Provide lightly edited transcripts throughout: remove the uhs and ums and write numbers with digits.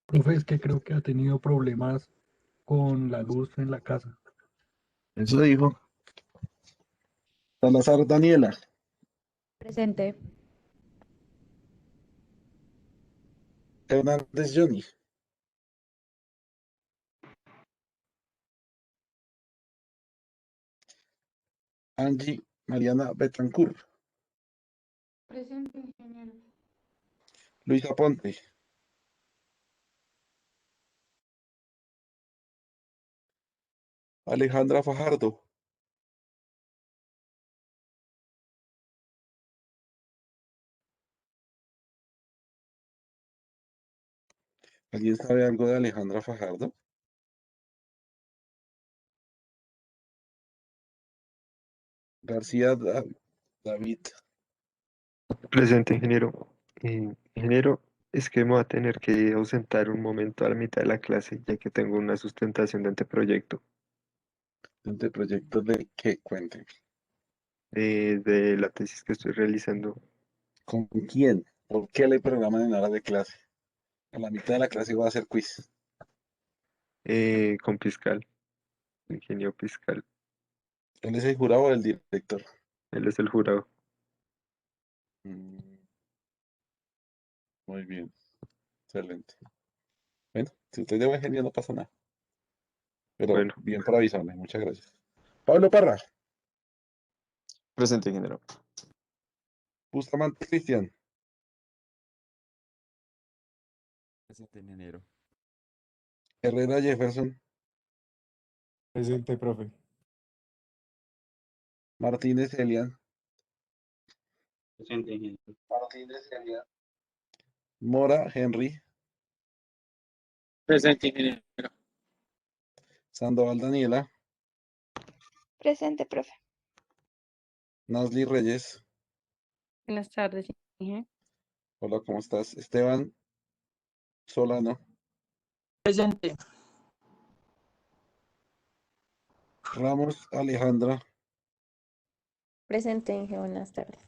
Profe, es que creo que ha tenido problemas con la luz en la casa. Eso dijo Salazar Daniela, Presente. Hernández Johnny, Angie Mariana Betancourt, Presente, ingeniero. Luisa Ponte, Alejandra Fajardo, ¿alguien sabe algo de Alejandra Fajardo? García David, Presente, ingeniero. Ingeniero, es que me voy a tener que ausentar un momento a la mitad de la clase, ya que tengo una sustentación de anteproyecto de proyectos de que cuenten. de la tesis que estoy realizando ¿Con quién? ¿Por qué le programan en horas de clase? A la mitad de la clase va a hacer quiz. con Piscal, ingeniero Piscal. ¿Él es el jurado o el director? Él es el jurado. Mm, muy bien, excelente. Bueno, si usted lleva ingenio no pasa nada, pero Bueno, bien por avisarme, muchas gracias. Pablo Parra, Presente, ingeniero. Bustamante Cristian, Presente, ingeniero. Herrera Jefferson, Presente, profe. Martínez Elian, Presente, ingeniero. Mora Henry, Presente, ingeniero. Sandoval Daniela, Presente, profe. Nasli Reyes, Buenas tardes, ingeniero. hola, ¿cómo estás? Esteban Solano, Presente. Ramos Alejandra, Presente, ingeniero. Buenas tardes.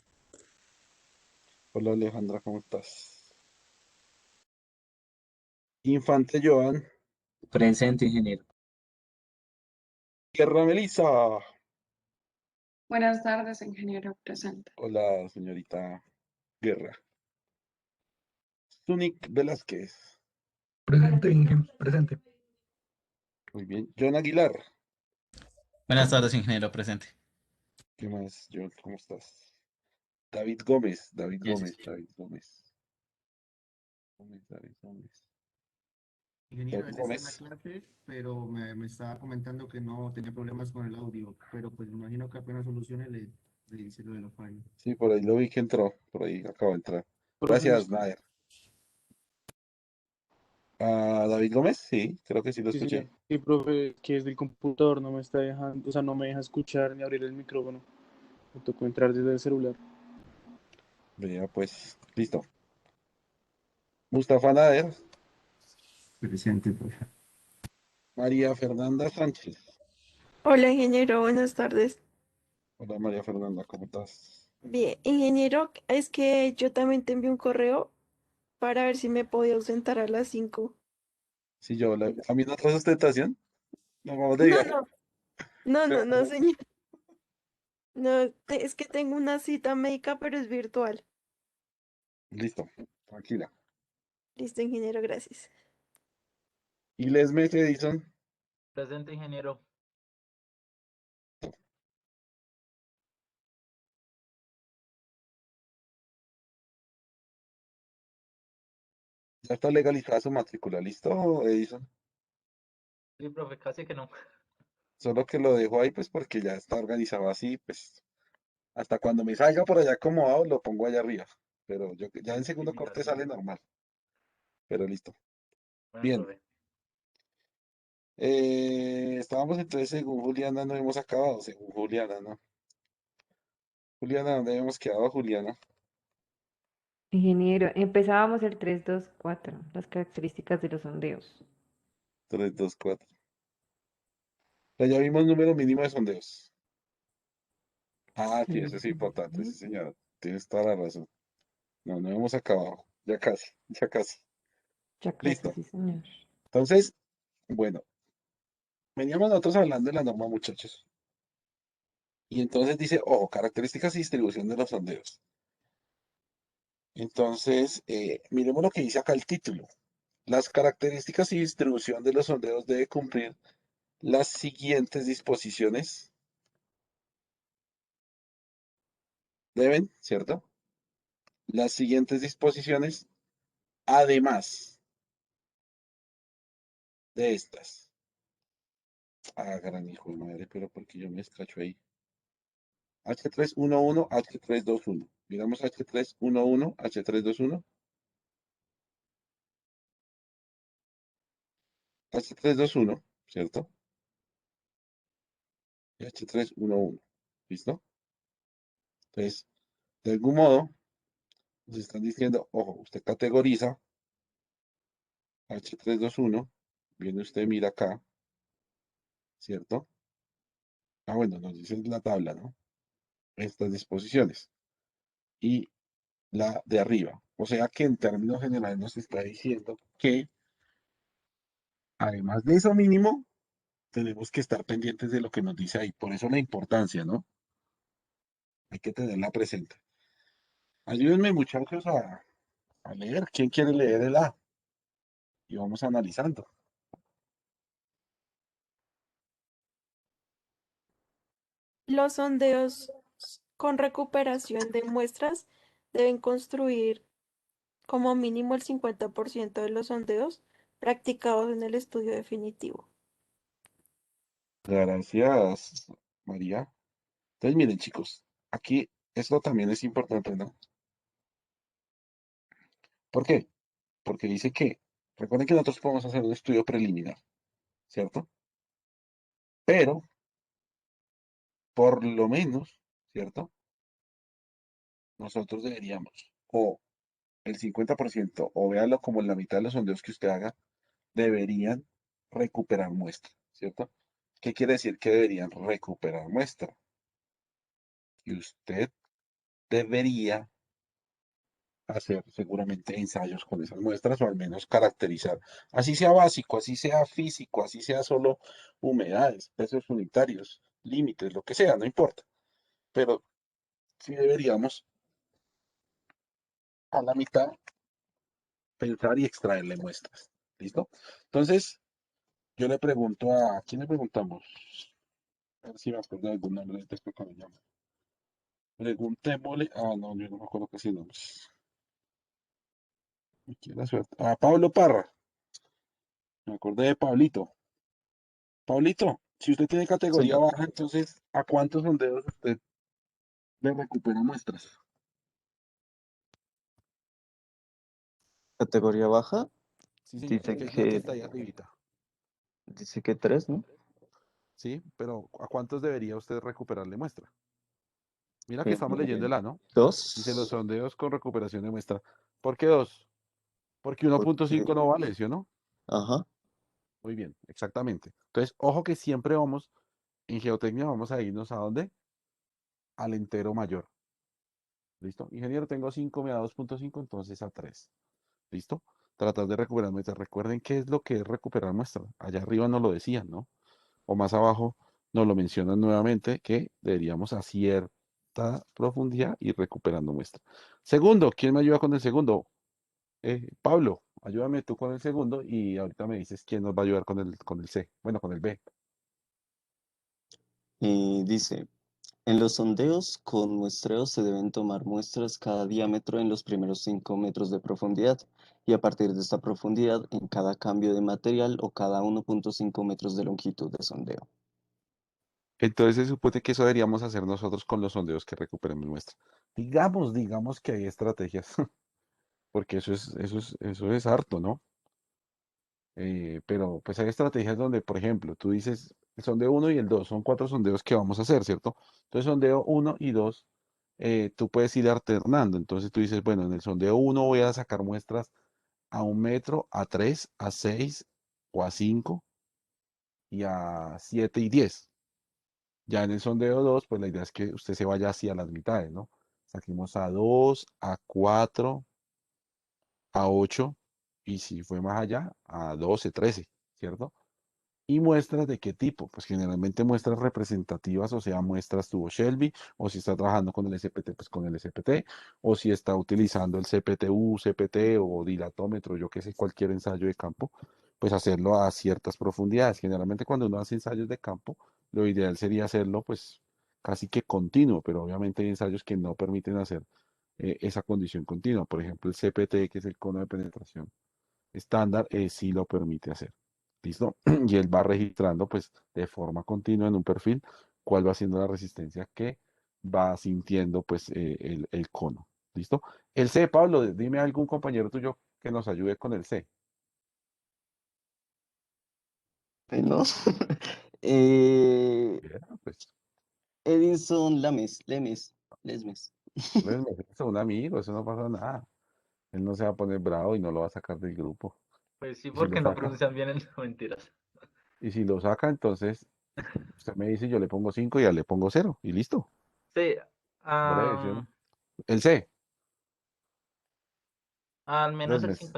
hola Alejandra, ¿cómo estás? Infante Joan, Presente, ingeniero. Guerra Melissa, Buenas tardes, ingeniero presente. hola señorita Guerra, Zunic Velázquez, Presente. muy bien, John Aguilar, Buenas tardes, ingeniero presente. ¿qué más, John? ¿Cómo estás? David Gómez, David Yes. Gómez, David Gómez, David Gómez. Ingeniero, David él está en la Gómez, clase, pero me estaba comentando que no tenía problemas con el audio, pero pues imagino que apenas solucione le dice lo de la falla. sí, por ahí lo vi que entró, por ahí acaba de entrar. Profe, Gracias, Nader. ¿A David Gómez? Sí, creo que sí lo Sí, señor. escuché. Sí, profe, que es del computador, no me está dejando, o sea, no me deja escuchar ni abrir el micrófono. Me tocó entrar desde el celular. Vea, pues, listo. Mustafa Nader, Presente, profe. María Fernanda Sánchez. Hola, ingeniero, buenas tardes. Hola María Fernanda, ¿cómo estás? Bien, ingeniero, es que yo también te envié un correo para ver si me podía ausentar a las 5. Sí, yo, ¿a mí no otra sustentación? No, vamos de No, viaje. no, señor. No, es que tengo una cita médica, pero es virtual. Listo, tranquila. Listo, ingeniero, gracias. Y Lesmes Edison, Presente, ingeniero. ya está legalizada su matrícula, ¿listo, Edison? Sí, profe, casi que no. Solo que lo dejo ahí, pues, porque ya está organizado así, pues, hasta cuando me salga por allá acomodado, lo pongo allá arriba. Pero yo ya en segundo corte Limitación. sale normal, pero listo. Bueno, Bien, profe. estábamos entonces según Juliana, no hemos acabado, según Juliana, ¿no? Juliana, ¿dónde habíamos quedado, Juliana? Ingeniero, empezábamos el 324, las características de los sondeos. 3, 2, 4. Ya vimos número mínimo de sondeos. Ah, sí, eso es importante, sí, señora. Tienes toda la razón. No, no hemos acabado. Ya casi, ya casi. Ya Listo. casi, sí, señor. Entonces, bueno, veníamos nosotros hablando de la norma, muchachos. Y entonces dice, ojo, características y distribución de los sondeos. Entonces, miremos lo que dice acá el título. Las características y distribución de los sondeos debe cumplir las siguientes disposiciones. Deben, ¿cierto? Las siguientes disposiciones, además de estas. Ah, gran hijo de madre, pero porque yo me escacho ahí. H311, H321. Miramos H311, H321. H321, ¿cierto? Y H311. ¿Listo? Entonces, de algún modo, nos están diciendo, ojo, usted categoriza H321, viene usted, mira acá, ¿cierto? Ah, bueno, nos dice la tabla, ¿no? Estas disposiciones. Y la de arriba. O sea que en términos generales nos está diciendo que, además de eso mínimo, tenemos que estar pendientes de lo que nos dice ahí. Por eso la importancia, ¿no? Hay que tenerla presente. Ayúdenme, muchachos, a leer. ¿Quién quiere leer el A? Y vamos analizando. Los sondeos con recuperación de muestras deben construir como mínimo el 50% de los sondeos practicados en el estudio definitivo. Gracias, María. Entonces, miren, chicos, aquí esto también es importante, ¿no? ¿Por qué? Porque dice que, recuerden que nosotros podemos hacer un estudio preliminar, ¿cierto? Pero, por lo menos, ¿cierto? Nosotros deberíamos, o el 50%, o véalo como la mitad de los sondeos que usted haga, deberían recuperar muestra, ¿cierto? ¿Qué quiere decir que deberían recuperar muestra? Y usted debería hacer seguramente ensayos con esas muestras o al menos caracterizar, así sea básico, así sea físico, así sea solo humedades, pesos unitarios, límites, lo que sea, no importa. Pero sí deberíamos a la mitad pensar y extraerle muestras. ¿Listo? Entonces, yo le pregunto a, ¿quién le preguntamos? A ver si me acuerdo de algún nombre de texto que me llama. Preguntémosle, no, yo no me acuerdo casi nombres. Aquí la suerte. A Pablo Parra, me acordé de Pablito. Pablito, si usted tiene categoría Señor. baja, entonces, ¿a cuántos sondeos usted le recupera muestras? Categoría baja, Sí, señor. dice Que es la que que, está ahí arribita. dice que 3, ¿no? Sí, pero ¿a cuántos debería usted recuperarle muestra? Mira que Eh, estamos leyendo el A, ¿no? Dice los 2, sondeos con recuperación de muestra. ¿Por qué 2? Porque 1.5 porque, no vale, ¿sí o no? ajá, Muy bien, exactamente. Entonces, ojo que siempre vamos, en geotecnia vamos a irnos a dónde? Al entero mayor. ¿Listo? Ingeniero, tengo 5, me da 2.5, entonces a 3. ¿Listo? Tratar de recuperar muestras. Recuerden qué es lo que es recuperar muestras. Allá arriba nos lo decían, ¿no? O más abajo nos lo mencionan nuevamente que deberíamos a cierta profundidad ir recuperando muestras. Segundo, ¿quién me ayuda con el segundo? Pablo, ayúdame tú con el segundo y ahorita me dices quién nos va a ayudar con el C. Bueno, con el B. y dice, en los sondeos con muestreo se deben tomar muestras cada diámetro en los primeros 5 metros de profundidad y a partir de esta profundidad en cada cambio de material o cada 1.5 metros de longitud de sondeo. Entonces se supone que eso deberíamos hacer nosotros con los sondeos que recuperemos muestra. Digamos que hay estrategias, porque eso es harto, ¿no? Pero pues hay estrategias donde, por ejemplo, tú dices el sondeo uno y el 2 son 4 sondeos que vamos a hacer, ¿cierto? Entonces, sondeo uno y 2 tú puedes ir alternando. Entonces, tú dices, bueno, en el sondeo uno voy a sacar muestras a 1 metro, a 3 a 6 o a 5 y a 7 y 10. Ya en el sondeo 2 pues la idea es que usted se vaya hacia las mitades, ¿no? Saquemos a 2 a 4 a 8 y si fue más allá, a 12, 13, ¿cierto? ¿Y muestras de qué tipo? Pues generalmente muestras representativas, o sea, muestras tuvo Shelby, o si está trabajando con el SPT, pues con el SPT, o si está utilizando el CPTU, CPT o dilatómetro, yo qué sé, cualquier ensayo de campo, pues hacerlo a ciertas profundidades. Generalmente cuando uno hace ensayos de campo, lo ideal sería hacerlo pues casi que continuo, pero obviamente hay ensayos que no permiten hacer esa condición continua. Por ejemplo, el CPT, que es el cono de penetración estándar, sí lo permite hacer. ¿Listo? Y él va registrando pues de forma continua en un perfil cuál va siendo la resistencia que va sintiendo pues el cono. ¿Listo? El C, Pablo, dime a algún compañero tuyo que nos ayude con el C. Bueno, eh, Bien, pues, Edinson Lesmes. es un amigo, eso no pasa nada. Él no se va a poner bravo y no lo va a sacar del grupo. Pues sí, Y si lo porque no saca, pronuncian bien el no, mentiras. y si lo saca, entonces usted me dice, yo le pongo 5 y ya le pongo 0 y listo. Sí, Breve, ¿sí o am, no? El C, al menos el Lesmes.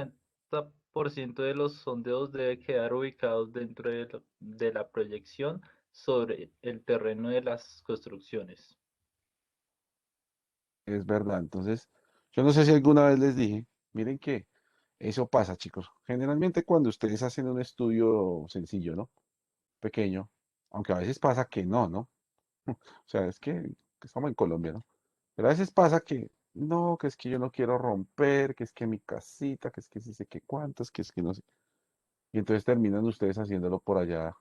50% de los sondeos debe quedar ubicados dentro de la proyección sobre el terreno de las construcciones. Es verdad. Entonces, yo no sé si alguna vez les dije, miren que eso pasa, chicos. Generalmente cuando ustedes hacen un estudio sencillo, ¿no? Pequeño, aunque a veces pasa que no, ¿no? O sea, es que estamos en Colombia, ¿no? Pero a veces pasa que no, que es que yo no quiero romper, que es que mi casita, que es que sí sé qué cuántos, que es que no sé. Y entonces terminan ustedes haciéndolo por allá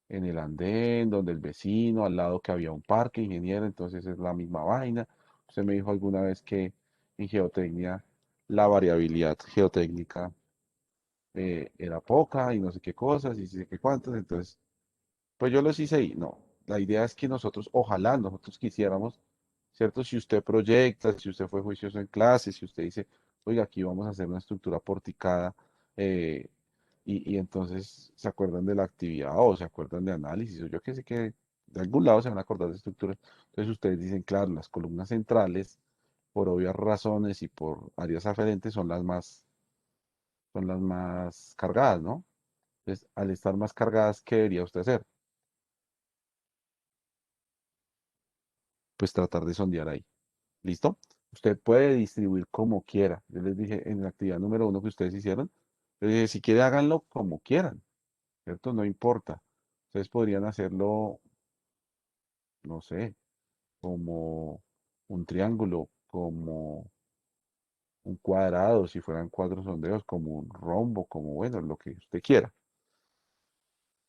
en el andén, donde el vecino, al lado que había un parque, ingeniero, entonces es la misma vaina. Usted me dijo alguna vez que en geotecnia la variabilidad geotécnica era poca y no sé qué cosas y sí sé qué cuántas, entonces pues yo los hice y no. La idea es que nosotros, ojalá nosotros quisiéramos, ¿cierto? Si usted proyecta, si usted fue juicioso en clase, si usted dice, oiga, aquí vamos a hacer una estructura porticada, eh, y entonces se acuerdan de la actividad o se acuerdan de análisis, o yo qué sé que de algún lado se van a acordar de estructuras. Entonces ustedes dicen, claro, las columnas centrales, por obvias razones y por áreas aferentes, son las más cargadas, ¿no? Entonces, al estar más cargadas, ¿qué debería usted hacer? Pues tratar de sondear ahí. ¿Listo? Usted puede distribuir como quiera. Yo les dije en la actividad número 1 que ustedes hicieron, les dije, si quiere háganlo como quieran, ¿cierto? No importa. Ustedes podrían hacerlo, no sé, como un triángulo, como un cuadrado, si fueran 4 sondeos, como un rombo, como bueno, lo que usted quiera.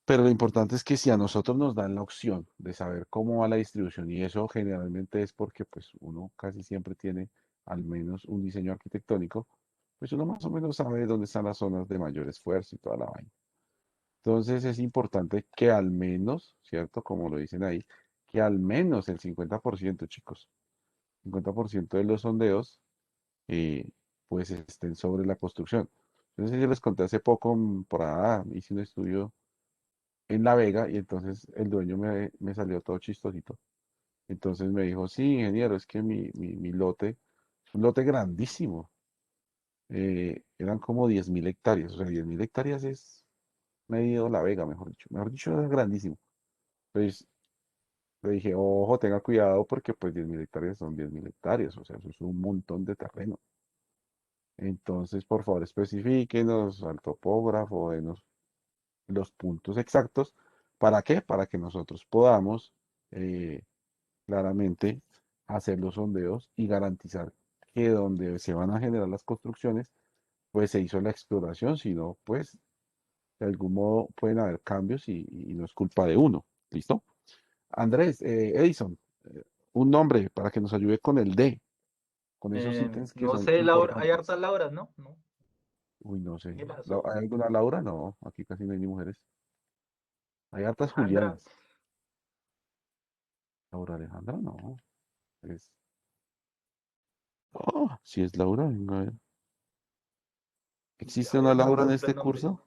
Pero lo importante es que si a nosotros nos dan la opción de saber cómo va la distribución, y eso generalmente es porque pues uno casi siempre tiene al menos un diseño arquitectónico, pues uno más o menos sabe dónde están las zonas de mayor esfuerzo y toda la vaina. Entonces es importante que al menos, ¿cierto? Como lo dicen ahí, que al menos el 50%, chicos, 50% de los sondeos, eh, pues estén sobre la construcción. Entonces yo les conté hace poco, por ahí, hice un estudio en La Vega y entonces el dueño me salió todo chistosito. Entonces me dijo, sí, ingeniero, es que mi lote es un lote grandísimo. Eran como 10.000 hectáreas, o sea, 10.000 hectáreas es medio La Vega, mejor dicho. Mejor dicho, es grandísimo. Pues le dije, ojo, tenga cuidado porque pues 10.000 hectáreas son 10.000 hectáreas, o sea, eso es un montón de terreno. Entonces, por favor, especifíquenos al topógrafo, denos los puntos exactos. ¿Para qué? Para que nosotros podamos eh, claramente hacer los sondeos y garantizar que donde se van a generar las construcciones, pues se hizo la exploración, si no, pues de algún modo pueden haber cambios y no es culpa de uno. ¿Listo? Andrés, Edison, un nombre para que nos ayude con el D, con esos ítems que No son sé, Laura, hay importantes. hartas Lauras, ¿no? No. Uy, no sé. ¿Qué pasó? ¿Hay alguna Laura? No, aquí casi no hay ni mujeres. Hay hartas Alejandra. Julianas. Laura Alejandra, no. Es... Oh, si es Laura, venga a ver. A ¿Existe ver, una me Laura en muestra este el nombre. curso?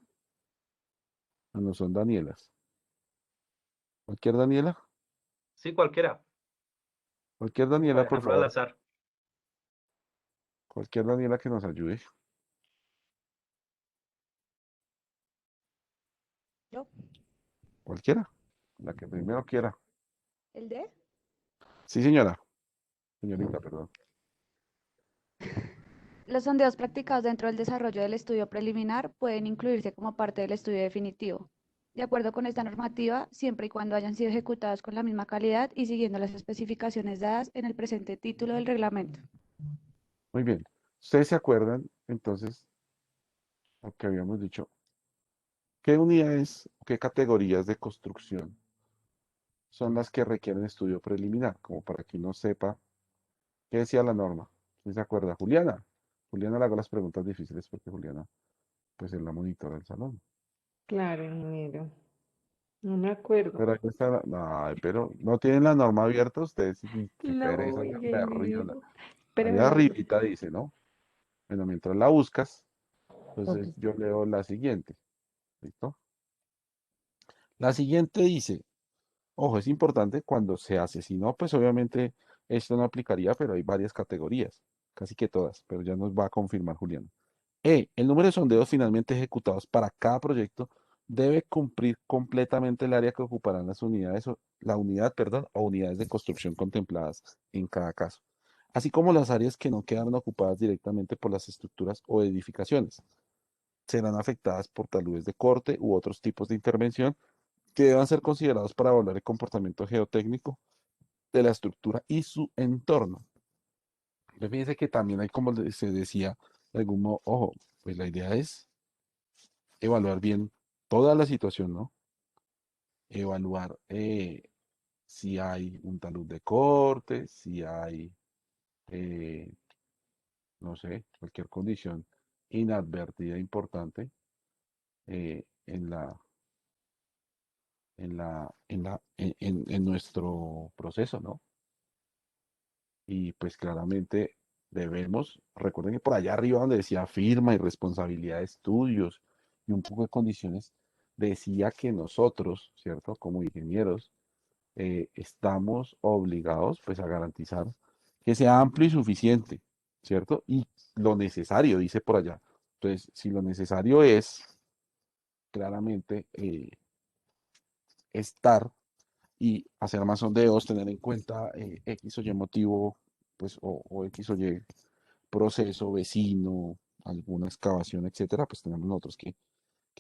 No son Danielas. ¿Cualquier Daniela? Sí, cualquiera. Cualquier Voy a Daniela, por dejarlo al favor. azar. Cualquier Daniela que nos ayude. Yo, Cualquiera, la que primero quiera. ¿el D? Sí, señora. Señorita, perdón. Los sondeos practicados dentro del desarrollo del estudio preliminar pueden incluirse como parte del estudio definitivo. De acuerdo con esta normativa, siempre y cuando hayan sido ejecutados con la misma calidad y siguiendo las especificaciones dadas en el presente título del reglamento. Muy bien. ¿Ustedes se acuerdan, entonces, lo que habíamos dicho? ¿Qué unidades, qué categorías de construcción son las que requieren estudio preliminar? Como para que uno sepa qué decía la norma. ¿Quién se acuerda? Juliana. Juliana le hago las preguntas difíciles porque Juliana, pues, es la monitora del salón. Claro, ingeniero. No me acuerdo. Pero ahí está ay, pero no tienen la norma abierta ustedes. Qué pereza No, tan berriola. ingeniero. Ahí Espérame, voy. arribita dice, ¿no? Bueno, mientras la buscas, Ok. entonces yo leo la siguiente. ¿Listo? La siguiente dice, ojo, es importante cuando se hace, si no, pues obviamente esto no aplicaría, pero hay varias categorías, casi que todas, pero ya nos va a confirmar Julián. El número de sondeos finalmente ejecutados para cada proyecto debe cumplir completamente el área que ocuparán las unidades, la unidad, perdón, o unidades de construcción contempladas en cada caso, así como las áreas que no quedaron ocupadas directamente por las estructuras o edificaciones. Serán afectadas por taludes de corte u otros tipos de intervención que deban ser considerados para evaluar el comportamiento geotécnico de la estructura y su entorno. Entonces, fíjense que también hay, como se decía, de algún modo, ojo, pues la idea es evaluar bien toda la situación, ¿no? Evaluar si hay un talud de corte, si hay, eh, no sé, cualquier condición inadvertida importante en en nuestro proceso, ¿no? Y pues claramente debemos, recuerden que por allá arriba donde decía firma y responsabilidad de estudios y un poco de condiciones, decía que nosotros, ¿cierto? Como ingenieros, estamos obligados pues a garantizar que sea amplio y suficiente, ¿cierto? Y lo necesario, dice por allá. Entonces, si lo necesario es claramente estar y hacer más sondeos, tener en cuenta X o Y motivo, pues, o X o Y proceso, vecino, alguna excavación, etcétera, pues tenemos nosotros que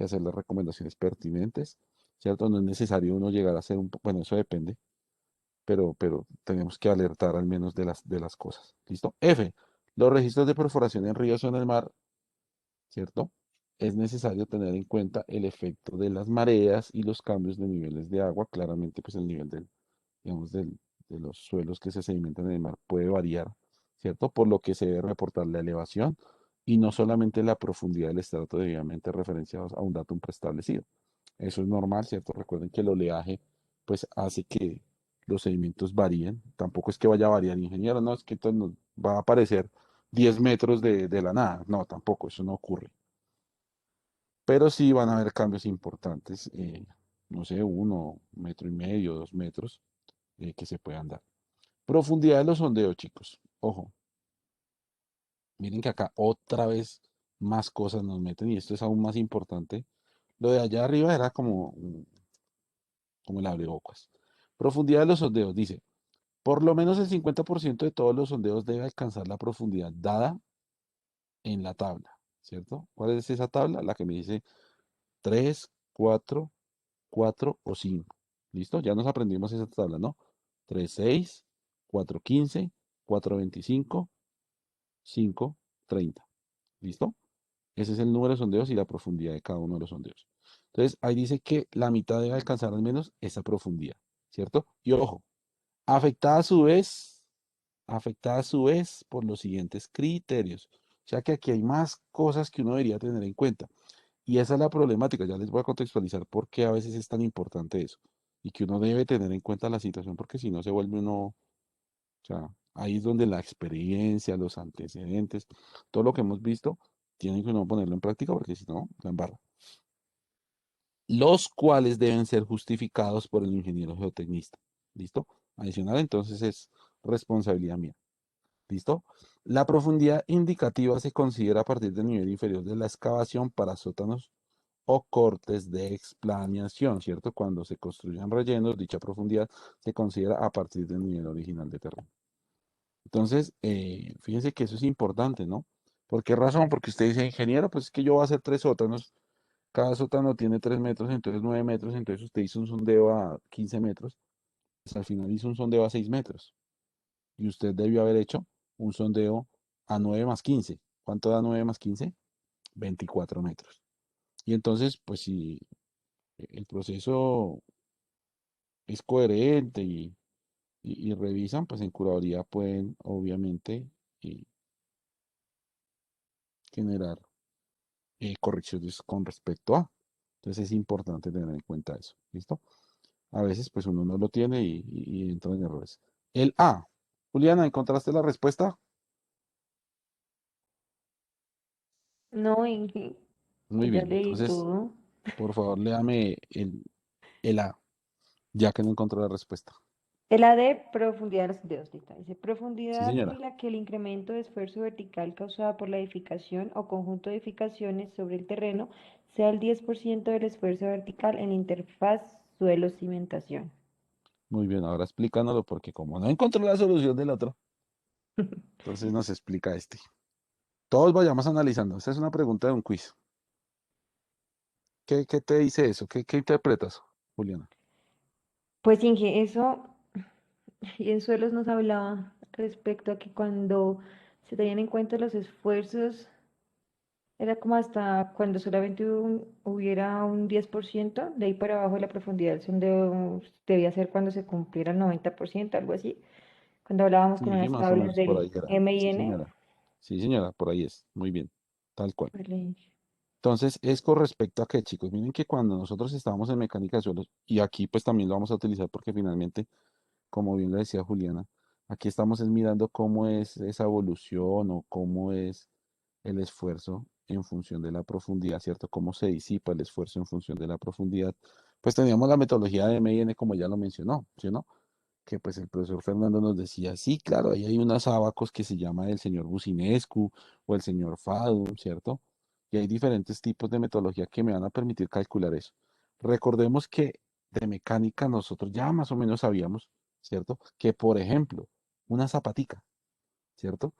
hacer las recomendaciones pertinentes, ¿cierto? No es necesario uno llegar a hacer bueno, eso depende, pero tenemos que alertar al menos de las cosas. ¿Listo? F. Los registros de perforación en ríos o en el mar, ¿cierto? Es necesario tener en cuenta el efecto de las mareas y los cambios de niveles de agua. Claramente, pues el nivel digamos, de los suelos que se sedimentan en el mar puede variar, ¿cierto? Por lo que se debe reportar la elevación y no solamente la profundidad del estrato debidamente referenciados a un datum preestablecido. Eso es normal, ¿cierto? Recuerden que el oleaje, pues, hace que los sedimentos varíen. Tampoco es que vaya a variar, ingeniero, no, es que entonces nos va a aparecer 10 metros de la nada. No, tampoco, eso no ocurre. Pero sí van a haber cambios importantes, no sé, 1,5 metros, 2 metros, que se puedan dar. Profundidad de los sondeos, chicos. Ojo, miren que acá otra vez más cosas nos meten y esto es aún más importante. Lo de allá arriba era como el abrebocas. Profundidad de los sondeos, dice, por lo menos el 50% de todos los sondeos debe alcanzar la profundidad dada en la tabla, ¿cierto? ¿Cuál es esa tabla? La que me dice 3, 4, 4 o 5. ¿Listo? Ya nos aprendimos esa tabla, ¿no? 3, 6, 4, 15, 4, 25, 5, 30. ¿Listo? Ese es el número de sondeos y la profundidad de cada uno de los sondeos. Entonces, ahí dice que la mitad debe alcanzar al menos esa profundidad, ¿cierto? Y ojo, afectada a su vez, afectada a su vez por los siguientes criterios. O sea que aquí hay más cosas que uno debería tener en cuenta. Y esa es la problemática. Ya les voy a contextualizar por qué a veces es tan importante eso. Y que uno debe tener en cuenta la situación porque si no se vuelve uno, o sea, ahí es donde la experiencia, los antecedentes, todo lo que hemos visto, tienen que uno ponerlo en práctica porque si no, la embarra. Los cuales deben ser justificados por el ingeniero geotecnista. ¿Listo? Adicional, entonces es responsabilidad mía. ¿Listo? La profundidad indicativa se considera a partir del nivel inferior de la excavación para sótanos o cortes de explanación, ¿cierto? Cuando se construyan rellenos, dicha profundidad se considera a partir del nivel original de terreno. Entonces, fíjense que eso es importante, ¿no? ¿Por qué razón? Porque usted dice, ingeniero, pues es que yo voy a hacer 3 sótanos, cada sótano tiene 3 metros, entonces 9 metros, entonces usted hizo un sondeo a 15 metros, pues al final hizo un sondeo a 6 metros, y usted debió haber hecho un sondeo a 9 más 15. ¿Cuánto da 9 más 15? 24 metros. Y entonces, pues si el proceso es coherente y revisan, pues en curaduría pueden obviamente generar correcciones con respecto a. Entonces es importante tener en cuenta eso. ¿Listo? A veces pues uno no lo tiene y entra en errores. El A. Juliana, ¿encontraste la respuesta? No, Inge, Muy ya bien. leí Entonces, todo. por favor, léame el A, ya que no encontré la respuesta. El A de profundidad de los dedos, listo. Dice, Sí, profundidad señora. en la que el incremento de esfuerzo vertical causado por la edificación o conjunto de edificaciones sobre el terreno sea el 10% del esfuerzo vertical en la interfaz suelo-cimentación. Muy bien, ahora explícanoslo porque como no encontró la solución del otro, entonces nos explica este. Todos vayamos analizando. Esta es una pregunta de un quiz. ¿Qué te dice eso? ¿Qué interpretas, Juliana? Pues Inge, eso, y en suelos nos hablaba respecto a que cuando se tenían en cuenta los esfuerzos, era como hasta cuando solamente hubiera un 10%, de ahí para abajo la profundidad del sondeo debía ser cuando se cumpliera el 90%, algo así. Cuando hablábamos con Sí, unas más o tablas menos por del ahí era. M y Sí, N. señora. Sí, señora, por ahí es. Muy bien. Tal cual. Vale. Entonces, es con respecto a qué, chicos. Miren que cuando nosotros estábamos en mecánica de suelos, y aquí pues también lo vamos a utilizar porque finalmente, como bien le decía Juliana, aquí estamos es mirando cómo es esa evolución o cómo es el esfuerzo en función de la profundidad, ¿cierto? Cómo se disipa el esfuerzo en función de la profundidad. Pues teníamos la metodología de M&N, como ya lo mencionó, ¿sí o no? Que pues el profesor Fernando nos decía, sí, claro, ahí hay unos abacos que se llama el señor Bucinescu o el señor Fadum, ¿cierto? Y hay diferentes tipos de metodología que me van a permitir calcular eso. Recordemos que de mecánica nosotros ya más o menos sabíamos, ¿cierto? Que por ejemplo, una zapatica, ¿cierto?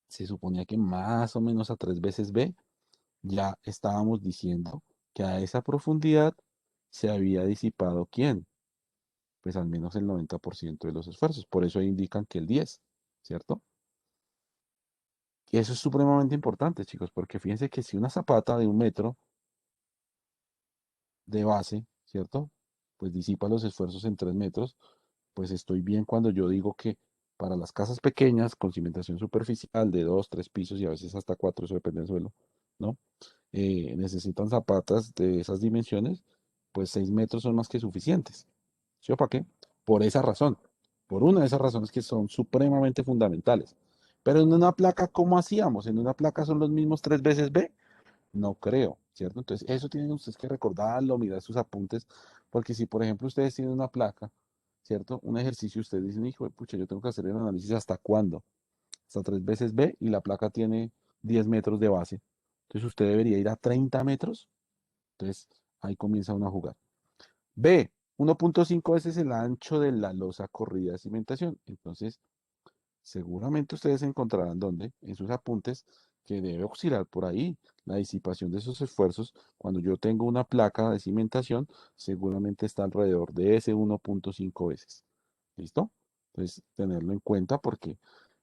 Se suponía que más o menos a 3 veces B ya estábamos diciendo que a esa profundidad se había disipado ¿quién? Pues al menos el 90% de los esfuerzos. Por eso ahí indican que el 10, ¿cierto? Y eso es supremamente importante, chicos, porque fíjense que si una zapata de 1 metro de base, ¿cierto? Pues disipa los esfuerzos en 3 metros, pues estoy bien cuando yo digo que para las casas pequeñas, con cimentación superficial de 2, 3 pisos y a veces hasta 4, eso depende del suelo, ¿no? Necesitan zapatas de esas dimensiones, pues 6 metros son más que suficientes. ¿Sí o para qué? Por esa razón. Por una de esas razones que son supremamente fundamentales. Pero en una placa, ¿cómo hacíamos? ¿En una placa son los mismos 3 veces B? No creo, ¿cierto? Entonces, eso tienen ustedes que recordarlo, mirar sus apuntes, porque si, por ejemplo, ustedes tienen una placa, ¿cierto? Un ejercicio, ustedes dicen, hijo de pucha, yo tengo que hacer el análisis hasta cuándo, hasta 3 veces B y la placa tiene 10 metros de base. Entonces, usted debería ir a 30 metros. Entonces, ahí comienza uno a jugar. B, 1.5 veces el ancho de la losa corrida de cimentación. Entonces, seguramente ustedes encontrarán dónde, en sus apuntes, que debe oscilar por ahí la disipación de esos esfuerzos. Cuando yo tengo una placa de cimentación, seguramente está alrededor de ese 1.5 veces. ¿Listo? Entonces, tenerlo en cuenta porque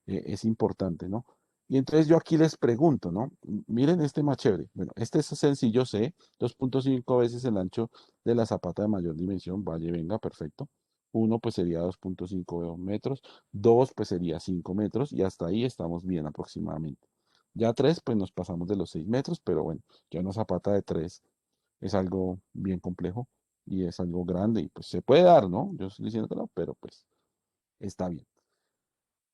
es importante, ¿no? Y entonces yo aquí les pregunto, ¿no? Miren este más chévere. Bueno, este es sencillo, C, 2.5 veces el ancho de la zapata de mayor dimensión. Vaya, venga, perfecto. Uno, pues sería 2.5 metros. Dos, pues sería 5 metros. Y hasta ahí estamos bien aproximadamente. Ya tres, pues nos pasamos de los 6 metros, pero bueno, ya una zapata de 3 es algo bien complejo y es algo grande y pues se puede dar, ¿no? Yo estoy diciendo que no, pero pues está bien.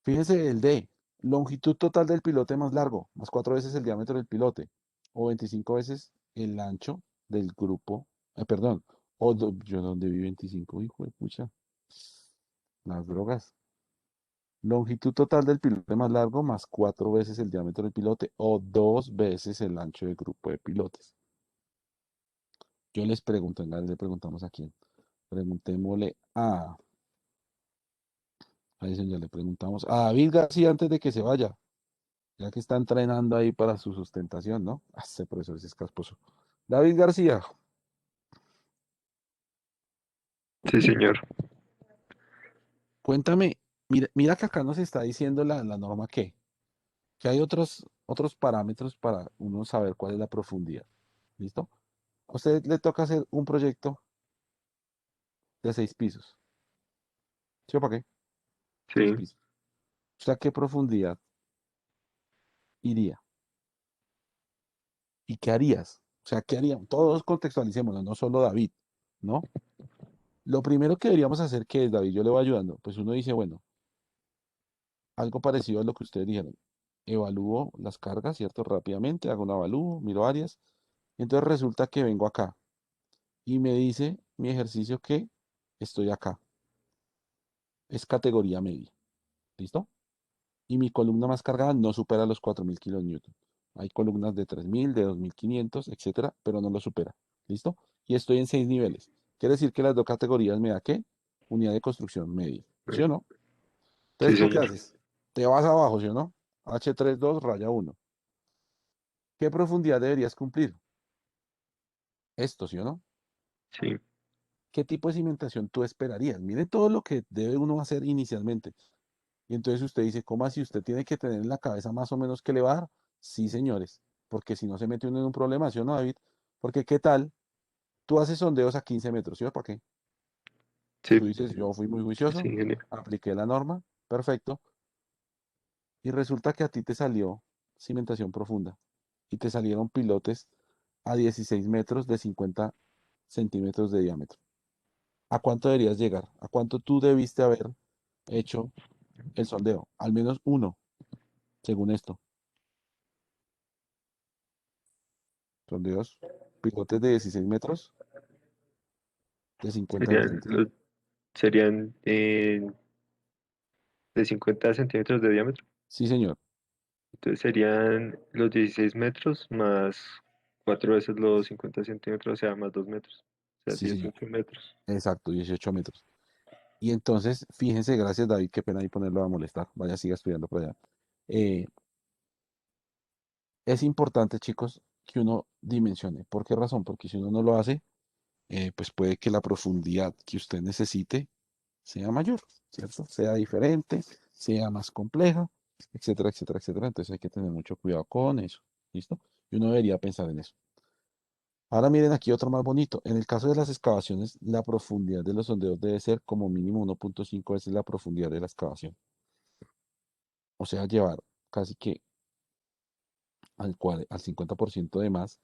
Fíjense el D, longitud total del pilote más largo, más 4 veces el diámetro del pilote, o 25 veces el ancho del grupo, perdón, yo donde vi 25, hijo de pucha, las drogas. Longitud total del pilote más largo, más 4 veces el diámetro del pilote, o 2 veces el ancho del grupo de pilotes. Yo les pregunto, venga, le preguntamos a quién. Preguntémosle a ese ya le preguntamos a David García antes de que se vaya, ya que está entrenando ahí para su sustentación, ¿no? Este profesor sí es casposo. David García, Sí, señor. cuéntame, mira que acá nos está diciendo la norma que hay otros parámetros para uno saber cuál es la profundidad. ¿Listo? A usted le toca hacer un proyecto de 6 pisos. ¿Sí o para qué? Seis Sí. pisos. ¿Usted a qué profundidad iría? ¿Y qué harías? O sea, ¿qué haríamos? Todos contextualicémonos, no solo David, ¿no? Lo primero que deberíamos hacer, ¿qué es, David? Yo le voy ayudando. Pues uno dice, bueno, algo parecido a lo que ustedes dijeron. Evalúo las cargas, ¿cierto? Rápidamente, hago un avalúo, miro áreas. Y entonces resulta que vengo acá y me dice mi ejercicio que estoy acá. Es categoría media. ¿Listo? Y mi columna más cargada no supera los 4.000 kilonewton. Hay columnas de 3.000, de 2.500, etcétera, pero no lo supera. ¿Listo? Y estoy en 6 niveles. Quiere decir que las dos categorías me da ¿qué? Unidad de construcción media. ¿Sí o no? Sí, Entonces, ¿tú qué señor. haces? Te vas abajo, ¿sí o no? H32 raya 1. ¿Qué profundidad deberías cumplir? Esto, ¿sí o no? Sí. ¿Qué tipo de cimentación tú esperarías? Mire todo lo que debe uno hacer inicialmente. Y entonces usted dice, ¿cómo así? ¿Usted tiene que tener en la cabeza más o menos qué le va a dar? Sí, señores, porque si no se mete uno en un problema, ¿sí o no, David? Porque ¿qué tal? Tú haces sondeos a 15 metros, ¿sí o para qué? Sí. Tú dices, yo fui muy Sí, juicioso, ingeniero. apliqué la norma, perfecto, y resulta que a ti te salió cimentación profunda y te salieron pilotes a 16 metros de 50 centímetros de diámetro. ¿A cuánto deberías llegar? ¿A cuánto tú debiste haber hecho el sondeo? Al menos uno, según esto. Sondeos, pilotes de 16 metros, de 50 de Serían, 30. los, serían de 50 centímetros de diámetro. Sí, señor. Entonces serían los 16 metros más 4 veces los 50 centímetros, o sea, más 2 metros. O sea, Sí, señor. 18 metros. Exacto, 18 metros. Y entonces, fíjense, gracias David, qué pena ahí ponerlo a molestar. Vaya, siga estudiando por allá. Eh, es importante, chicos, que uno dimensione. ¿Por qué razón? Porque si uno no lo hace, pues puede que la profundidad que usted necesite sea mayor, ¿cierto? Sea diferente, sea más compleja, etcétera, etcétera, etcétera. Entonces hay que tener mucho cuidado con eso. ¿Listo? Y uno debería pensar en eso. Ahora miren aquí otro más bonito. En el caso de las excavaciones, la profundidad de los sondeos debe ser como mínimo 1.5 veces la profundidad de la excavación. O sea, llevar casi que al 50% de más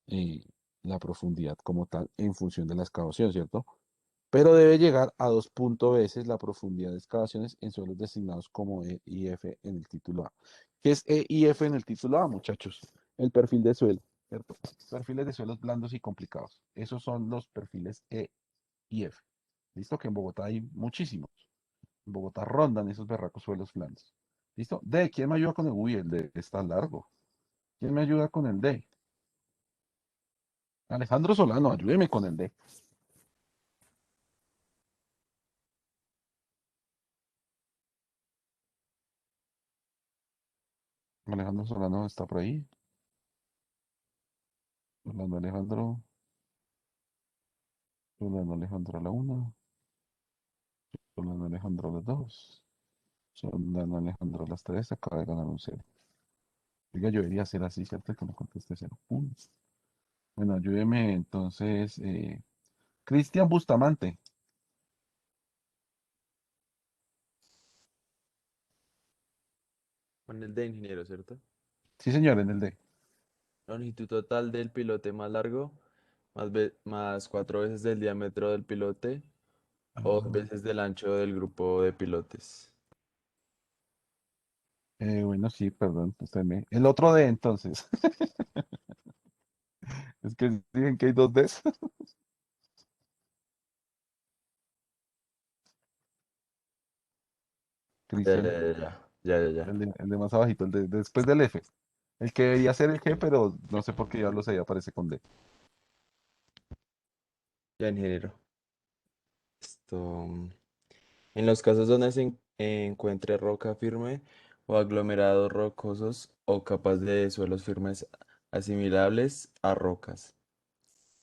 eh, la profundidad como tal en función de la excavación, ¿cierto? Pero debe llegar a 2 veces la profundidad de excavaciones en suelos designados como E y F en el título A. ¿Qué es E y F en el título A, muchachos? El perfil de suelo, ¿cierto? Perfiles de suelos blandos y complicados. Esos son los perfiles E y F. ¿Listo? Que en Bogotá hay muchísimos. En Bogotá rondan esos berracos suelos blandos. ¿Listo? D, ¿quién me ayuda con el uy? El D está largo. ¿Quién me ayuda con el D? Alejandro Solano, ayúdeme con el D. Alejandro Solano está por ahí. Solano Alejandro. Solano Alejandro a la 1. Solano Alejandro a las 2. Solano Alejandro a las 3. Acaba de ganar un 0. Oiga, yo debería ser así, ¿cierto? Que no conteste 0. Bueno, ayúdeme entonces. Cristian Bustamante. Con el de ingeniero, ¿cierto? Sí, señor, en el D. Longitud total del pilote más largo, más 4 veces del diámetro del pilote o 2 veces del ancho del grupo de pilotes. Bueno, sí, perdón. El otro D, entonces. Es que dicen que hay dos Ds. Ya, Cristian. ya, ya, ya, ya, ya. El de más abajito, después del F. El que debería ser el G, pero no sé por qué ya lo sé, aparece con D. Ya, ingeniero. Esto, en los casos donde encuentre roca firme o aglomerados rocosos o capas de suelos firmes asimilables a rocas,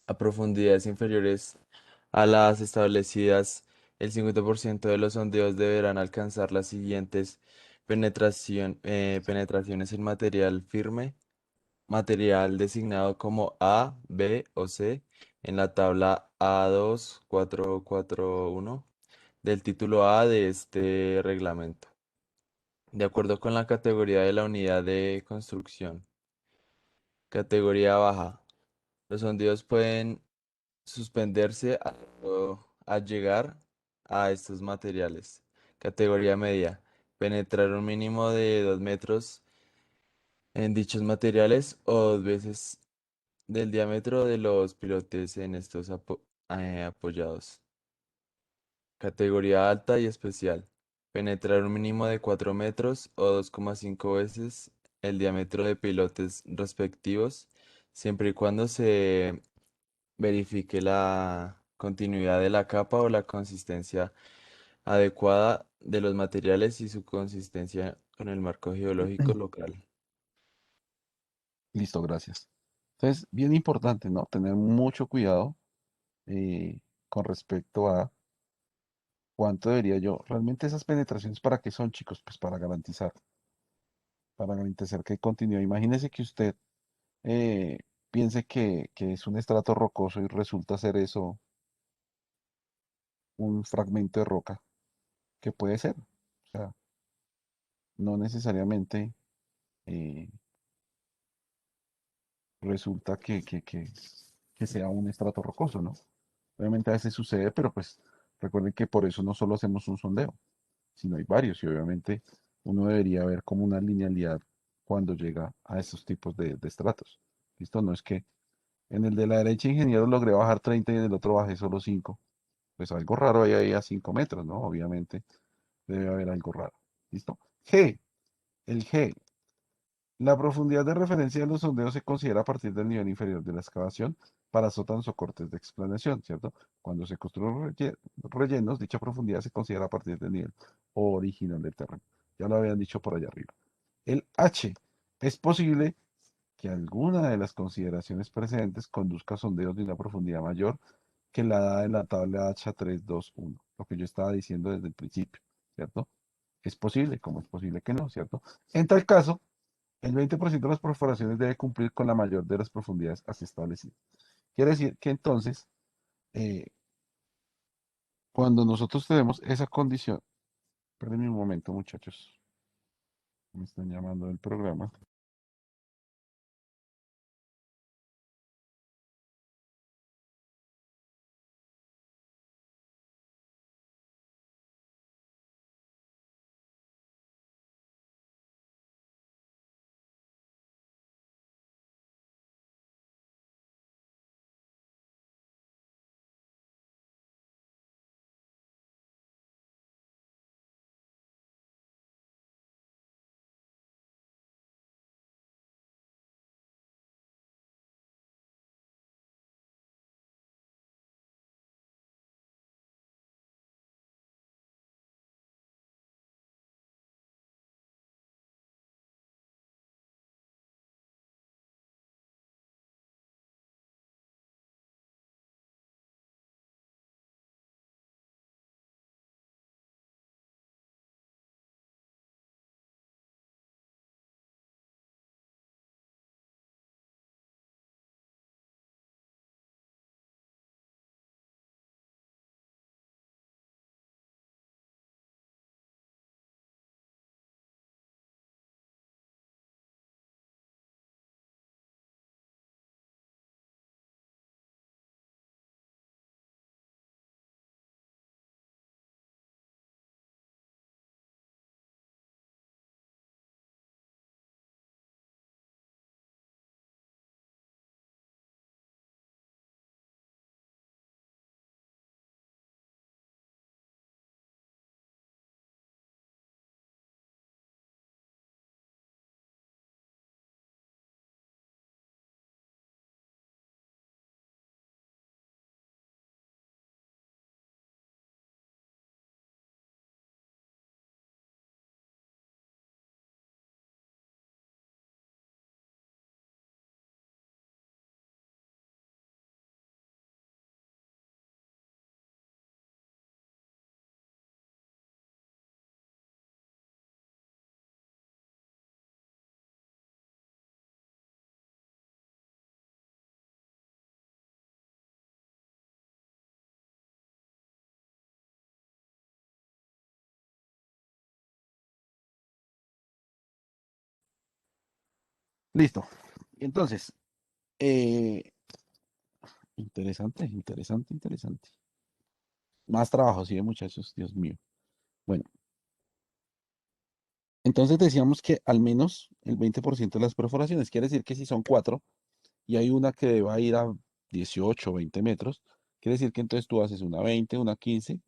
a profundidades inferiores a las establecidas, el 50% de los sondeos deberán alcanzar las siguientes penetraciones en material firme, material designado como A, B o C en la tabla A2441 del título A de este reglamento, de acuerdo con la categoría de la unidad de construcción. Categoría baja. Los sondeos pueden suspenderse al llegar a estos materiales. Categoría media. Penetrar un mínimo de 2 metros en dichos materiales o 2 veces del diámetro de los pilotes en estos apoyados. Categoría alta y especial. Penetrar un mínimo de 4 metros o 2,5 veces el diámetro de pilotes respectivos, siempre y cuando se verifique la continuidad de la capa o la consistencia adecuada de los materiales y su consistencia con el marco geológico local. Listo, gracias. Entonces, bien importante, ¿no? Tener mucho cuidado con respecto a cuánto debería yo. Realmente esas penetraciones, ¿para qué son, chicos? Pues para garantizar que hay continuidad. Imagínese que usted eh, piense que es un estrato rocoso y resulta ser eso un fragmento de roca, que puede ser. O sea, no necesariamente eh, resulta que sea un estrato rocoso, ¿no? Obviamente a veces sucede, pero pues recuerden que por eso no solo hacemos un sondeo, sino hay varios y obviamente uno debería ver como una linealidad cuando llega a esos tipos de estratos. ¿Listo? No es que en el de la derecha, ingeniero, logré bajar 30 y en el otro bajé solo 5. Pues algo raro hay ahí a 5 metros, ¿no? Obviamente debe haber algo raro. ¿Listo? G. El G. La profundidad de referencia de los sondeos se considera a partir del nivel inferior de la excavación para sótanos o cortes de explanación, ¿cierto? Cuando se construyen rellenos, dicha profundidad se considera a partir del nivel original del terreno. Ya lo habían dicho por allá arriba. El H. Es posible que alguna de las consideraciones precedentes conduzca a sondeos de una profundidad mayor que la dada en la tabla H321, lo que yo estaba diciendo desde el principio, ¿cierto? Es posible, como es posible que no, ¿cierto? En tal caso, el 20% de las perforaciones debe cumplir con la mayor de las profundidades así establecidas. Quiere decir que entonces, eh, cuando nosotros tenemos esa condición, espérenme un momento, muchachos, me están llamando del programa. Listo. Entonces, eh, interesante, interesante, interesante. Más trabajo, sí, muchachos, Dios mío. Bueno, entonces decíamos que al menos el 20% de las perforaciones, quiere decir que si son 4 y hay una que va a ir a 18 o 20 metros, quiere decir que entonces tú haces una 20, una 15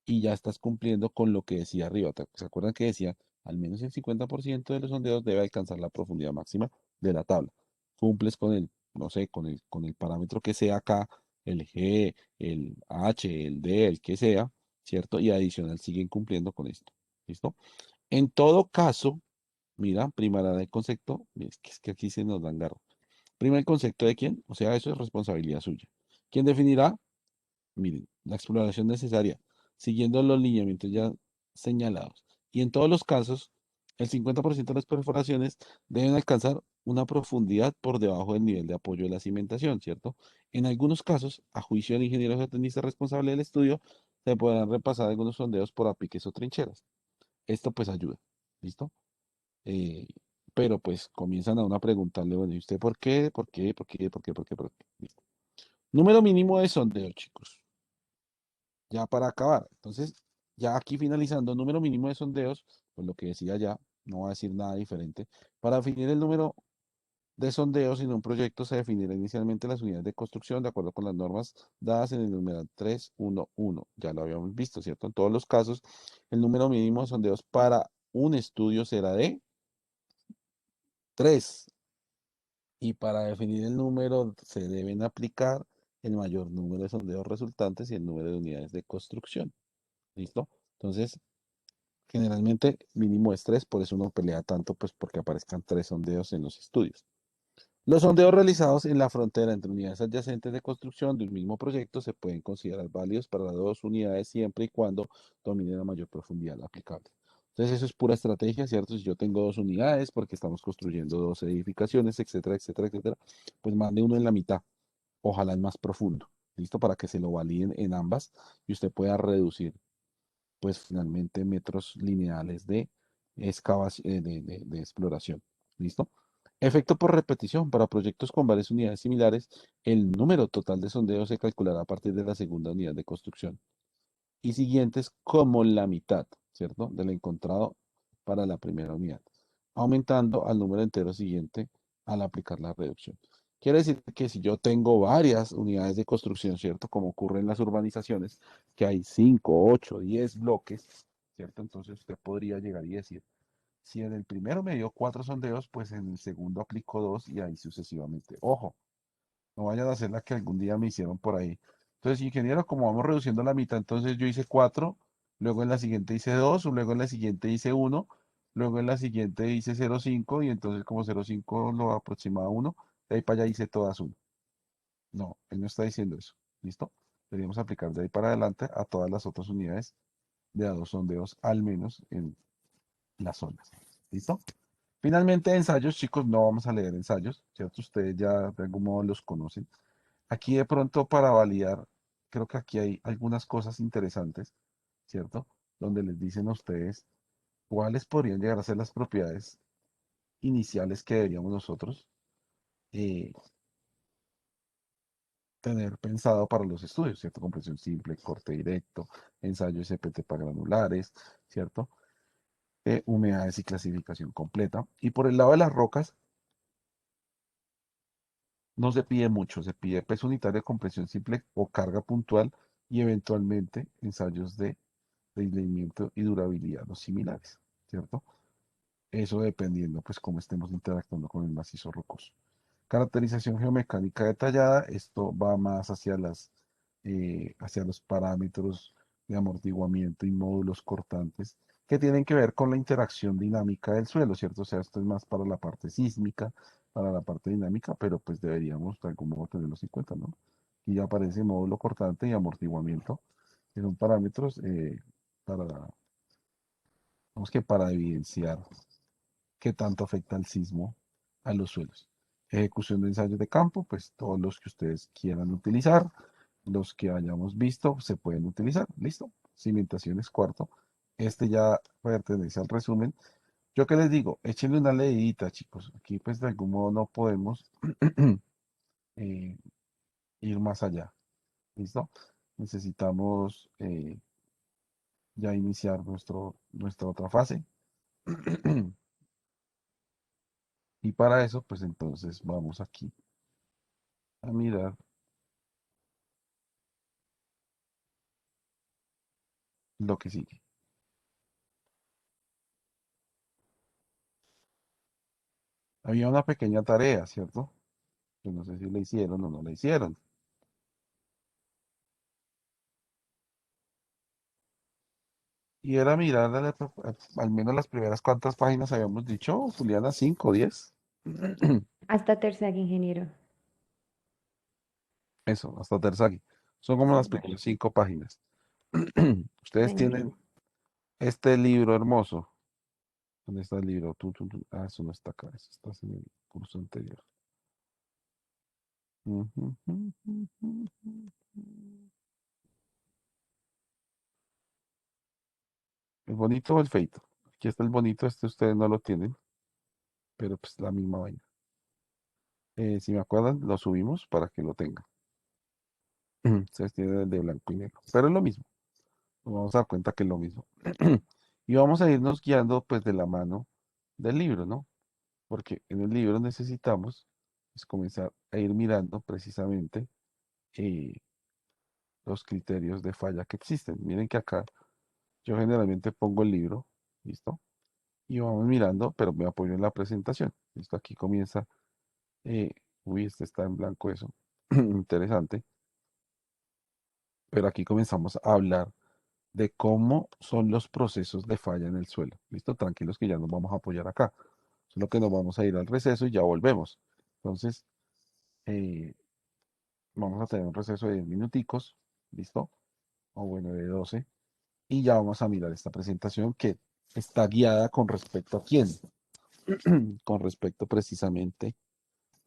y ya estás cumpliendo con lo que decía arriba. ¿Se acuerdan que decía al menos el 50% de los sondeos debe alcanzar la profundidad máxima de la tabla? Cumples con el, no sé, con el parámetro que sea acá, el G, el H, el D, el que sea, ¿cierto? Y adicional siguen cumpliendo con esto. ¿Listo? En todo caso, mira, primará el concepto, es que aquí se nos dan garro. Primero el concepto de quién, o sea, eso es responsabilidad suya. ¿Quién definirá? Miren, la exploración necesaria, siguiendo los lineamientos ya señalados. Y en todos los casos, el 50% de las perforaciones deben alcanzar una profundidad por debajo del nivel de apoyo de la cimentación, ¿cierto? En algunos casos, a juicio del ingeniero geotécnico responsable del estudio, se podrán repasar algunos sondeos por apiques o trincheras. Esto pues ayuda, ¿listo? Eh, pero pues comienzan a uno a preguntarle, bueno, ¿y usted por qué? ¿Por qué? ¿Por qué? ¿Por qué? ¿Por qué? ¿Por qué? Listo. Número mínimo de sondeo, chicos. Ya para acabar. Entonces, ya aquí finalizando, número mínimo de sondeos, pues lo que decía ya, no va a decir nada diferente. Para definir el número de sondeos en un proyecto se definirá inicialmente las unidades de construcción de acuerdo con las normas dadas en el numeral 311. Ya lo habíamos visto, ¿cierto? En todos los casos, el número mínimo de sondeos para un estudio será de 3. Y para definir el número se deben aplicar el mayor número de sondeos resultantes y el número de unidades de construcción. ¿Listo? Entonces, generalmente mínimo es 3, por eso uno pelea tanto, pues porque aparezcan 3 sondeos en los estudios. Los sondeos realizados en la frontera entre unidades adyacentes de construcción de un mismo proyecto se pueden considerar válidos para las 2 unidades siempre y cuando dominen la mayor profundidad aplicable. Entonces eso es pura estrategia, ¿cierto? Si yo tengo 2 unidades porque estamos construyendo 2 edificaciones, etcétera, etcétera, etcétera, pues mande uno en la mitad, ojalá el más profundo, ¿listo? Para que se lo validen en ambas y usted pueda reducir pues finalmente metros lineales de excavación, de exploración. ¿Listo? Efecto por repetición. Para proyectos con varias unidades similares, el número total de sondeos se calculará a partir de la segunda unidad de construcción y siguientes como la mitad, ¿cierto? Del encontrado para la primera unidad, aumentando al número entero siguiente al aplicar la reducción. Quiere decir que si yo tengo varias unidades de construcción, ¿cierto? Como ocurre en las urbanizaciones, que hay 5, 8, 10 bloques, ¿cierto? Entonces usted podría llegar y decir, si en el primero me dio 4 sondeos, pues en el segundo aplico 2 y ahí sucesivamente. Ojo, no vayan a hacer la que algún día me hicieron por ahí. Entonces, ingeniero, como vamos reduciendo la mitad, entonces yo hice 4, luego en la siguiente hice 2, luego en la siguiente hice 1, luego en la siguiente hice 0,5 y entonces como 0,5 lo aproximaba a 1, de ahí para allá hice todas 1. No, él no está diciendo eso. ¿Listo? Deberíamos aplicar de ahí para adelante a todas las otras unidades de a 2 sondeos, al menos en las zonas. ¿Listo? Finalmente, ensayos, chicos, no vamos a leer ensayos, ¿cierto? Ustedes ya de algún modo los conocen. Aquí de pronto para validar, creo que aquí hay algunas cosas interesantes, ¿cierto? Donde les dicen a ustedes cuáles podrían llegar a ser las propiedades iniciales que deberíamos nosotros eh, tener pensado para los estudios, ¿cierto? Compresión simple, corte directo, ensayo SPT para granulares, ¿cierto? Humedades y clasificación completa. Y por el lado de las rocas, no se pide mucho, se pide peso unitario de compresión simple o carga puntual y eventualmente ensayos de aislamiento y durabilidad, los similares, ¿cierto? Eso dependiendo, pues, cómo estemos interactuando con el macizo rocoso. Caracterización geomecánica detallada, esto va más hacia los parámetros de amortiguamiento y módulos cortantes que tienen que ver con la interacción dinámica del suelo, ¿cierto? O sea, esto es más para la parte sísmica, para la parte dinámica, pero pues deberíamos de algún modo tenerlos en cuenta, ¿no? Y ya aparece módulo cortante y amortiguamiento, que son parámetros para, digamos que para evidenciar qué tanto afecta el sismo a los suelos. Ejecución de ensayos de campo, pues todos los que ustedes quieran utilizar, los que hayamos visto se pueden utilizar. Listo. Cimentaciones, cuarto. Este ya pertenece al resumen. Yo qué les digo, échenle una leidita, chicos. Aquí pues de algún modo no podemos eh, ir más allá. ¿Listo? Necesitamos ya iniciar nuestra otra fase. Y para eso, pues entonces vamos aquí a mirar lo que sigue. Había una pequeña tarea, ¿cierto? Yo no sé si la hicieron o no la hicieron. Y era mirar al menos las primeras cuantas páginas habíamos dicho, Juliana, 5 o 10. Hasta tercera, ingeniero. Eso, hasta Terzaghi. Son como las Vale, primeras 5 páginas. Ustedes señor. tienen este libro hermoso. ¿Dónde está el libro? Ah, eso no está acá, eso está en el curso anterior. ¿El bonito o el feito? Aquí está el bonito, este ustedes no lo tienen, pero pues la misma vaina. Si me acuerdan, lo subimos para que lo tengan. Ustedes tienen el de blanco y negro, pero es lo mismo. Nos vamos a dar cuenta que es lo mismo. Y vamos a irnos guiando pues de la mano del libro, ¿no? Porque en el libro necesitamos pues, comenzar a ir mirando precisamente eh, los criterios de falla que existen. Miren que acá yo generalmente pongo el libro, ¿listo? Y vamos mirando, pero me apoyo en la presentación. ¿Listo? Aquí comienza, eh, uy, este está en blanco eso, interesante, pero aquí comenzamos a hablar de cómo son los procesos de falla en el suelo. ¿Listo? Tranquilos que ya nos vamos a apoyar acá. Solo que nos vamos a ir al receso y ya volvemos. Entonces, eh, vamos a tener un receso de 10 minuticos, ¿listo? O bueno, de 12. Y ya vamos a mirar esta presentación que está guiada con respecto a quién. Con respecto precisamente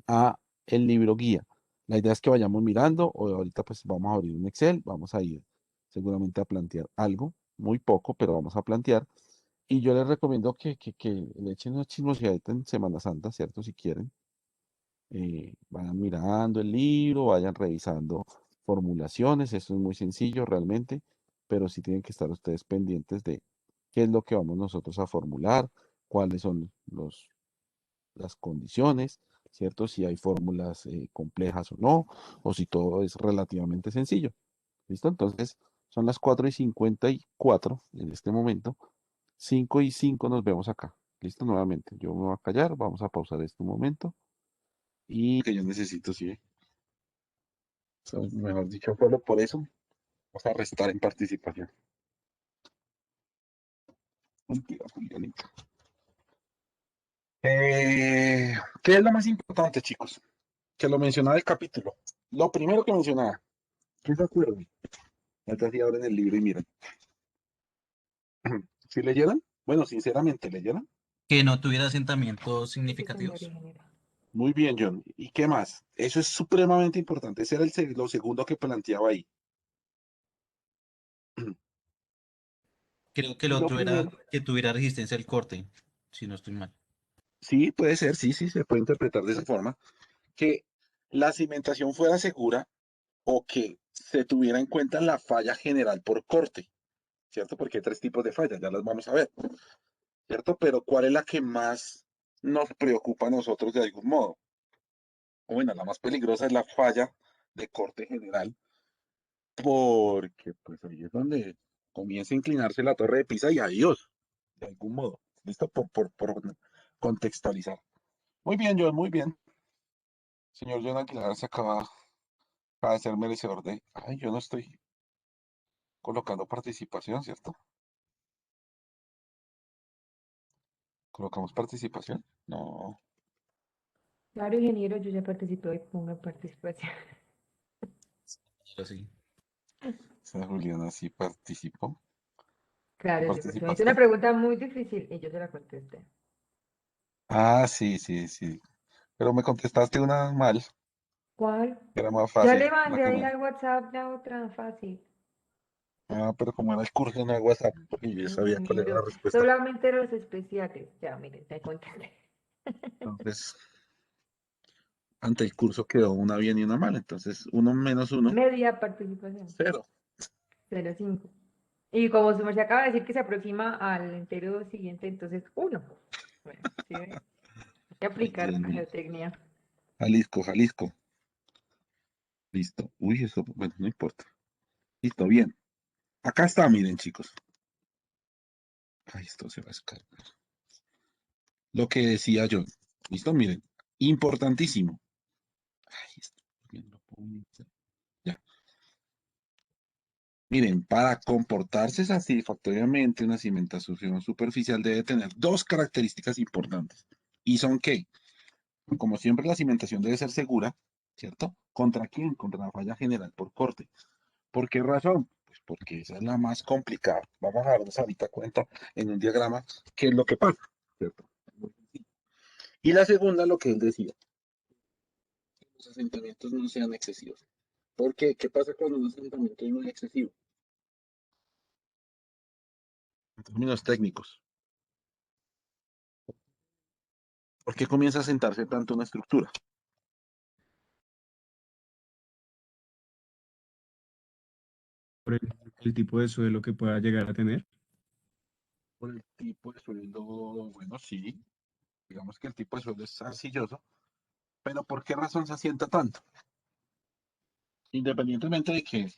a el libro guía. La idea es que vayamos mirando, o ahorita pues vamos a abrir un Excel, vamos a ir seguramente a plantear algo, muy poco, pero vamos a plantear. Y yo les recomiendo que le echen una chismoseadita en Semana Santa, ¿cierto? Si quieren. Vayan mirando el libro, vayan revisando formulaciones, eso es muy sencillo realmente, pero sí tienen que estar ustedes pendientes de qué es lo que vamos nosotros a formular, cuáles son las condiciones, ¿cierto? Si hay fórmulas complejas o no, o si todo es relativamente sencillo. ¿Listo? Entonces, son las 4:54 en este momento. 5:05 nos vemos acá. ¿Listo? Nuevamente, yo me voy a callar, vamos a pausar este momento. Y que yo necesito, sí. O sea, mejor dicho, solo por eso vamos a restar en participación. Mentira, Julianita. ¿Qué es lo más importante, chicos? Que lo mencionaba el capítulo. Lo primero que mencionaba, ¿qué se acuerdan? Entonces, abren el libro y miren. ¿Sí leyeron? Bueno, sinceramente, ¿leyeron? Que no tuviera asentamientos Sí, señor, significativos. ingeniero. Muy bien, John. ¿Y qué más? Eso es supremamente importante. Ese era lo segundo que planteaba ahí. Creo que el Y lo otro era primero, que tuviera resistencia al corte, si no estoy mal. sí, puede ser, sí, sí, se puede interpretar de esa forma, que la cimentación fuera segura o que se tuviera en cuenta la falla general por corte, ¿cierto? Porque hay 3 tipos de fallas, ya las vamos a ver, ¿cierto? Pero ¿cuál es la que más nos preocupa a nosotros de algún modo? O bueno, la más peligrosa es la falla de corte general, porque pues ahí es donde comienza a inclinarse la torre de Pisa y adiós, de algún modo. ¿Listo? Por contextualizar. Muy bien, John, muy bien. Señor John Aguilar se acaba de ser merecedor de... Ay, yo no estoy colocando participación, ¿cierto? ¿Colocamos participación? No. Claro, ingeniero, yo ya participé y ponga participación. Pero sí. Esa Juliana sí participó. ¿Tú Claro, sí, porque me hizo una participaste? pregunta muy difícil y yo se la contesté. Ah, sí, sí, sí. Pero me contestaste una mal, ¿Cuál? que era más Ya fácil. le La mandé que ahí me... al WhatsApp la otra fácil. Ah, pero como era el curso no de WhatsApp, porque yo ya sabía cuál era la Ingeniero, respuesta. solamente los especiales. Ya, miren, te conté. Entonces, ante el curso quedó una bien y una mal. Entonces, 1 menos 1, Media participación, 0. 0,5. Y como se acaba de decir que se aproxima al entero siguiente, entonces 1. Bueno, sí, hay que Ay, aplicar Dios la mío. geotecnia. Jalisco, Jalisco. Listo. Uy, eso, bueno, no importa. Listo, bien. Acá está, miren, chicos. Ay, esto se va a descargar. Lo que decía yo. Listo, miren. Importantísimo. Ay, esto, ¿quién lo pone? Ya. Miren, para comportarse satisfactoriamente, una cimentación superficial debe tener dos características importantes. ¿Y son qué? Como siempre, la cimentación debe ser segura, ¿cierto? ¿Contra quién? Contra la falla general por corte. ¿Por qué razón? Pues porque esa es la más complicada. Vamos a darnos ahorita cuenta en un diagrama qué es lo que pasa, ¿cierto? Y la segunda, lo que él decía, que los asentamientos no sean excesivos. ¿Por qué? ¿Qué pasa cuando un asentamiento es muy excesivo? En términos técnicos. ¿Por qué comienza a sentarse tanto una estructura? Por el tipo de suelo que pueda llegar a tener. Por el tipo de suelo, bueno, sí, digamos que el tipo de suelo es arcilloso, pero ¿por qué razón se asienta tanto? Independientemente de que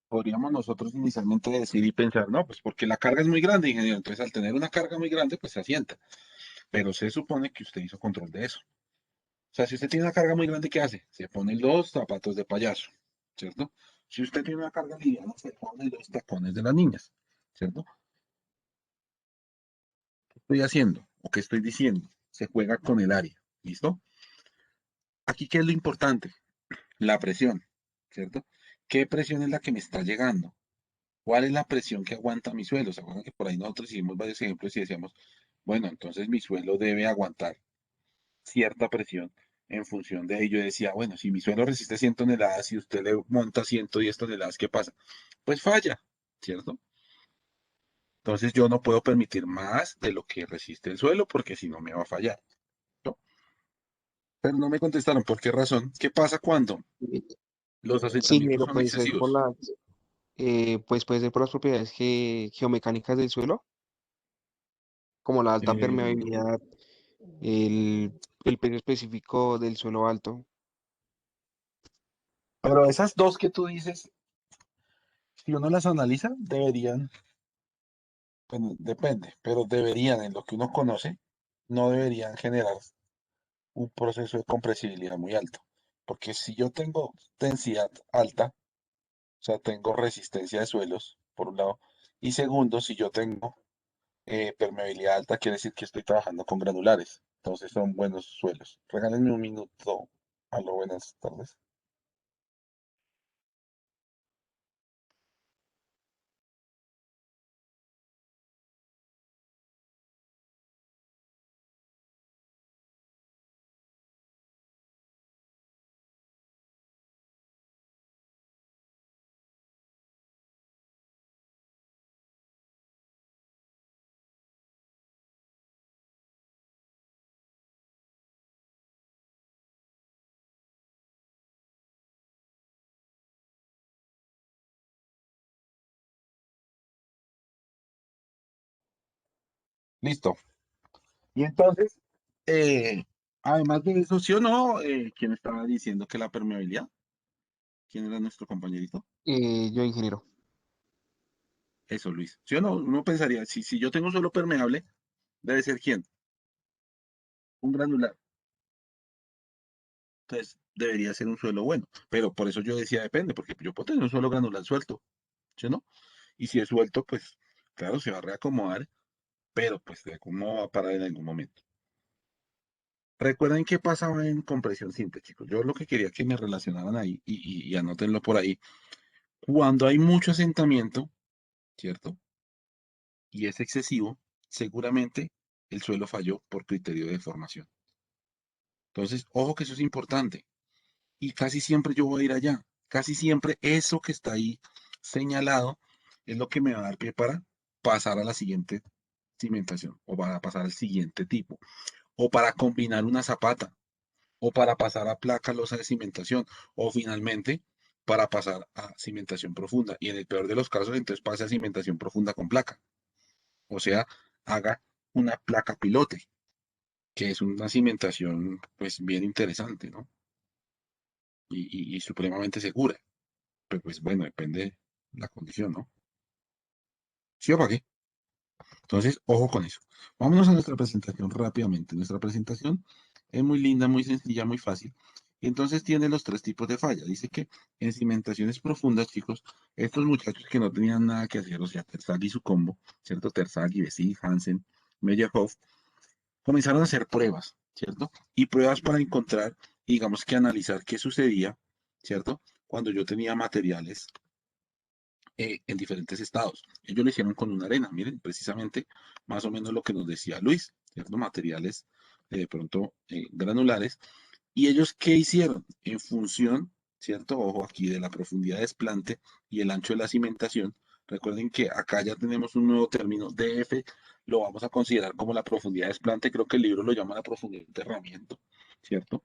podríamos nosotros inicialmente decir y pensar, no, pues porque la carga es muy grande, ingeniero, entonces al tener una carga muy grande, pues se asienta, pero se supone que usted hizo control de eso. O sea, si usted tiene una carga muy grande, ¿qué hace? Se pone los zapatos de payaso, ¿cierto? Si usted tiene una carga liviana, se pone los tacones de las niñas, ¿cierto? ¿Qué estoy haciendo? ¿O qué estoy diciendo? Se juega con el área, ¿listo? Aquí, ¿qué es lo importante? La presión, ¿cierto? ¿Qué presión es la que me está llegando? ¿Cuál es la presión que aguanta mi suelo? ¿Se acuerdan que por ahí nosotros hicimos varios ejemplos y decíamos, bueno, entonces mi suelo debe aguantar cierta presión en función de ello? Yo decía, bueno, si mi suelo resiste 100 toneladas y usted le monta 110 toneladas, ¿qué pasa? Pues falla, ¿cierto? Entonces yo no puedo permitir más de lo que resiste el suelo porque si no me va a fallar, ¿no? Pero no me contestaron por qué razón. ¿Qué pasa cuando los Sí, asentamientos ingeniero, son puede ser por excesivos? pues puede ser por las propiedades geomecánicas del suelo, como la alta Eh, permeabilidad, el peso específico del suelo alto. pero esas dos que tú dices, si uno las analiza, deberían, bueno, depende, pero deberían, en lo que uno conoce, no deberían generar un proceso de compresibilidad muy alto. Porque si yo tengo densidad alta, o sea, tengo resistencia de suelos, por un lado, y segundo, si yo tengo permeabilidad alta, quiere decir que estoy trabajando con granulares. Entonces son buenos suelos. Regálenme un minuto. Aló, buenas tardes. Listo. Y entonces, eh, además de eso, ¿sí o no? ¿Quién estaba diciendo que la permeabilidad? ¿Quién era nuestro compañerito? Yo, ingeniero. Eso, Luis. ¿Sí o no? Uno pensaría, si yo tengo un suelo permeable, debe ser ¿quién? Un granular. Entonces, debería ser un suelo bueno. Pero por eso yo decía depende, porque yo puedo tener un suelo granular suelto, ¿sí o no? Y si es suelto, pues, claro, se va a reacomodar, pero pues de cómo va a parar en algún momento. Recuerden qué pasaba en compresión simple, chicos. Yo lo que quería que me relacionaran ahí y anótenlo por ahí. Cuando hay mucho asentamiento, ¿cierto? Y es excesivo, seguramente el suelo falló por criterio de deformación. Entonces, ojo que eso es importante. Y casi siempre yo voy a ir allá. Casi siempre eso que está ahí señalado es lo que me va a dar pie para pasar a la siguiente cimentación o para pasar al siguiente tipo o para combinar una zapata o para pasar a placa losa de cimentación o finalmente para pasar a cimentación profunda y en el peor de los casos entonces pase a cimentación profunda con placa. O sea, haga una placa pilote, que es una cimentación pues bien interesante, ¿no? Y supremamente segura. Pero pues bueno, depende de la condición, ¿no? ¿Sí o para qué? Entonces, ojo con eso. Vámonos a nuestra presentación rápidamente. Nuestra presentación es muy linda, muy sencilla, muy fácil. Y entonces tiene los tres tipos de falla. Dice que en cimentaciones profundas, chicos, estos muchachos que no tenían nada que hacer, o sea, Terzag y su combo, ¿cierto? Terzag y Bessie, Hansen, Meyerhoff, comenzaron a hacer pruebas, ¿cierto? Y pruebas para encontrar, digamos que analizar qué sucedía, ¿cierto? Cuando yo tenía materiales en diferentes estados. Ellos lo hicieron con una arena, miren, precisamente más o menos lo que nos decía Luis, ¿cierto? Materiales de pronto granulares. ¿Y ellos qué hicieron? En función, ¿cierto? Ojo aquí de la profundidad de desplante y el ancho de la cimentación. Recuerden que acá ya tenemos un nuevo término, DF, lo vamos a considerar como la profundidad de desplante, creo que el libro lo llama la profundidad de enterramiento, ¿cierto?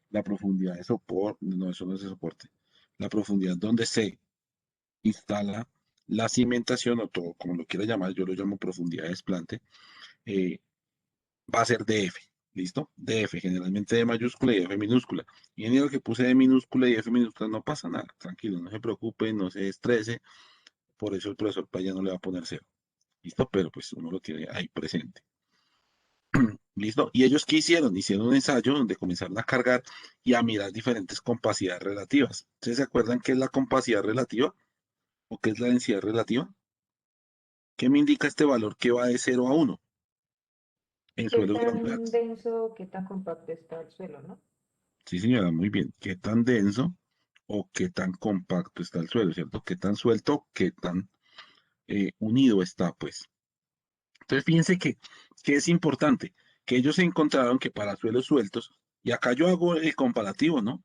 La profundidad de soporte, no, eso no es de soporte, la profundidad donde se instala la cimentación o todo, como lo quiera llamar, yo lo llamo profundidad de desplante, eh, va a ser DF, ¿listo? DF, generalmente D mayúscula y F minúscula. Y en lo que puse D minúscula y F minúscula no pasa nada, tranquilo, no se preocupe, no se estrese, por eso el profesor Paya no le va a poner cero, ¿listo? Pero pues uno lo tiene ahí presente. ¿Listo? ¿Y ellos qué hicieron? Hicieron un ensayo donde comenzaron a cargar y a mirar diferentes compacidades relativas. ¿Ustedes se acuerdan qué es la compacidad relativa? ¿O qué es la densidad relativa? ¿Qué me indica este valor que va de 0 a 1 en ¿Qué suelos tan granulares? denso, qué tan compacto está el suelo, no? Sí, señora, muy bien. ¿Qué tan denso o qué tan compacto está el suelo, cierto? ¿Qué tan suelto, qué tan unido está, pues? Entonces, fíjense que es importante que ellos encontraron que para suelos sueltos, y acá yo hago el comparativo, ¿no?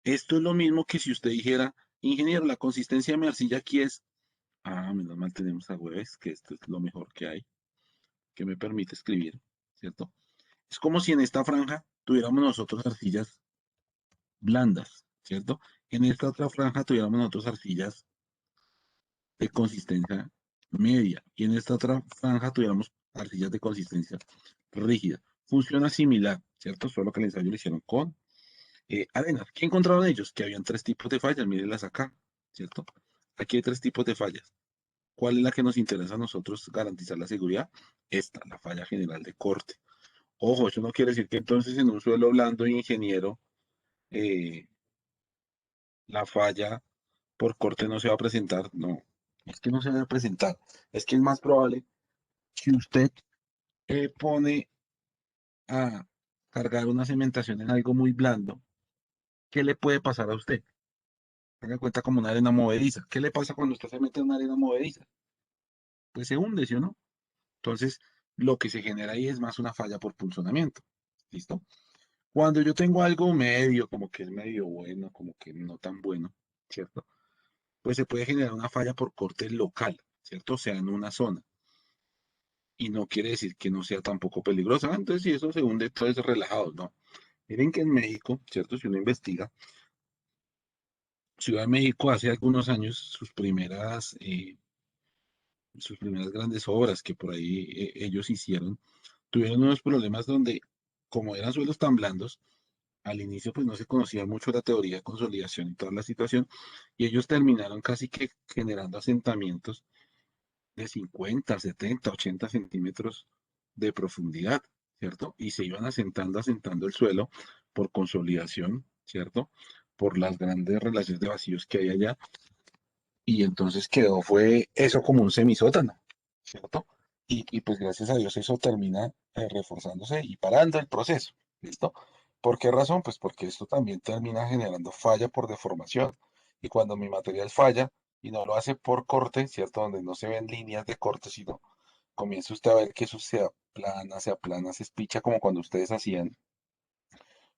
Esto es lo mismo que si usted dijera, ingeniero, la consistencia de mi arcilla aquí es, menos mal tenemos a Güemes, que esto es lo mejor que hay, que me permite escribir, ¿cierto? Es como si en esta franja tuviéramos nosotros arcillas blandas, ¿cierto? En esta otra franja tuviéramos nosotros arcillas de consistencia media y en esta otra franja tuviéramos arcillas de consistencia rígida. Funciona similar, ¿cierto? Solo que el ensayo lo hicieron con arenas. ¿Qué encontraron ellos? Que habían tres tipos de fallas, mírenlas acá, ¿cierto? Aquí hay tres tipos de fallas. ¿Cuál es la que nos interesa a nosotros garantizar la seguridad? Esta, la falla general de corte. Ojo, eso no quiere decir que entonces en un suelo blando, ingeniero, eh, la falla por corte no se va a presentar. No, es que no se va a presentar. Es que es más probable que usted pone a cargar una cementación en algo muy blando. ¿Qué le puede pasar a usted? Tenga en cuenta como una arena movediza. ¿Qué le pasa cuando usted se mete en una arena movediza? Pues se hunde, ¿sí o no? Entonces, lo que se genera ahí es más una falla por punzonamiento. ¿Listo? Cuando yo tengo algo medio, como que es medio bueno, como que no tan bueno, ¿cierto? Pues se puede generar una falla por corte local, ¿cierto? O sea, en una zona. Y no quiere decir que no sea tampoco peligrosa. Entonces, si eso se hunde, entonces relajados, ¿no? Miren que en México, ¿cierto? Si uno investiga, Ciudad de México hace algunos años sus primeras grandes obras que por ahí ellos hicieron, tuvieron unos problemas donde, como eran suelos tan blandos, al inicio pues no se conocía mucho la teoría de consolidación y toda la situación, y ellos terminaron casi que generando asentamientos de 50, 70, 80 centímetros de profundidad, ¿cierto? Y se iban asentando el suelo por consolidación, ¿cierto? Por las grandes relaciones de vacíos que hay allá, y entonces fue eso como un semisótano, ¿cierto? Y pues gracias a Dios eso termina reforzándose y parando el proceso, ¿listo? ¿Por qué razón? Pues porque esto también termina generando falla por deformación. Y cuando mi material falla, y no lo hace por corte, ¿cierto? Donde no se ven líneas de corte, sino comienza usted a ver que eso se aplana, se espicha, como cuando ustedes hacían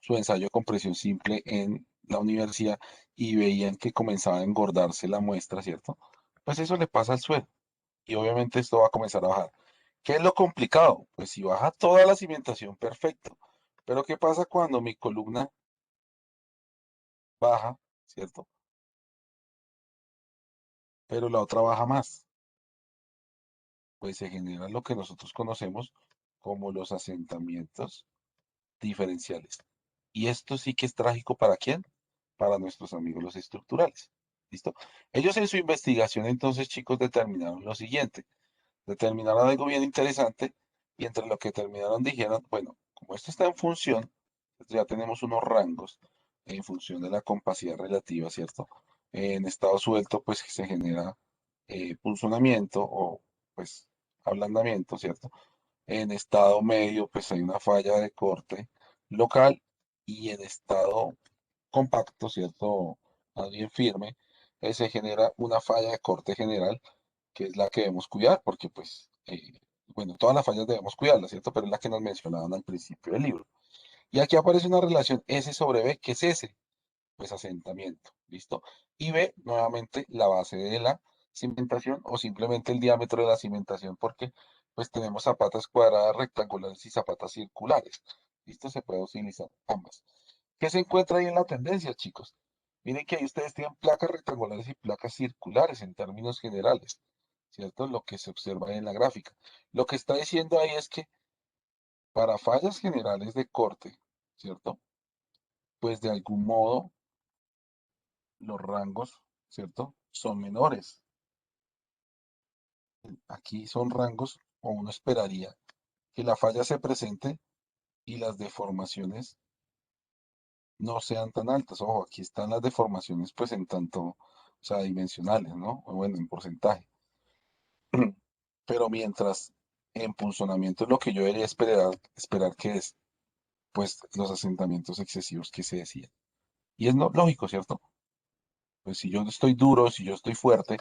su ensayo con presión simple en la universidad y veían que comenzaba a engordarse la muestra, ¿cierto? pues eso le pasa al suelo y obviamente esto va a comenzar a bajar. ¿Qué es lo complicado? Pues si baja toda la cimentación, perfecto. Pero ¿qué pasa cuando mi columna baja, ¿cierto? Pero la otra baja más. Pues se genera lo que nosotros conocemos como los asentamientos diferenciales. Y esto sí que es trágico ¿para quién? Para nuestros amigos los estructurales. ¿Listo? Ellos en su investigación entonces, chicos, determinaron lo siguiente. Determinaron algo bien interesante y entre lo que terminaron dijeron, bueno, como esto está en función, ya tenemos unos rangos en función de la compacidad relativa, ¿cierto? En estado suelto, pues se genera punzonamiento o pues ablandamiento, ¿cierto? En estado medio, pues hay una falla de corte local y en estado compacto, ¿cierto? Más bien firme, se genera una falla de corte general, que es la que debemos cuidar, porque pues, bueno, todas las fallas debemos cuidarlas, ¿cierto? Pero es la que nos mencionaban al principio del libro. Y aquí aparece una relación S sobre B, ¿qué es S? Pues asentamiento, ¿listo? Y B, nuevamente, la base de la cimentación o simplemente el diámetro de la cimentación, porque pues tenemos zapatas cuadradas, rectangulares y zapatas circulares, ¿listo? Se puede utilizar ambas. ¿Qué se encuentra ahí en la tendencia, chicos? Miren que ahí ustedes tienen placas rectangulares y placas circulares en términos generales, ¿cierto? Lo que se observa ahí en la gráfica. Lo que está diciendo ahí es que para fallas generales de corte, ¿cierto? Pues de algún modo los rangos, ¿cierto? Son menores. Aquí son rangos, o uno esperaría que la falla se presente y las deformaciones no sean tan altas. Ojo, aquí están las deformaciones, pues en tanto, o sea, dimensionales, ¿no? O bueno, en porcentaje. Pero mientras en punzonamiento es lo que yo debería esperar que es, pues, los asentamientos excesivos que se decían. Y es lógico, ¿cierto? Pues si yo estoy duro, si yo estoy fuerte,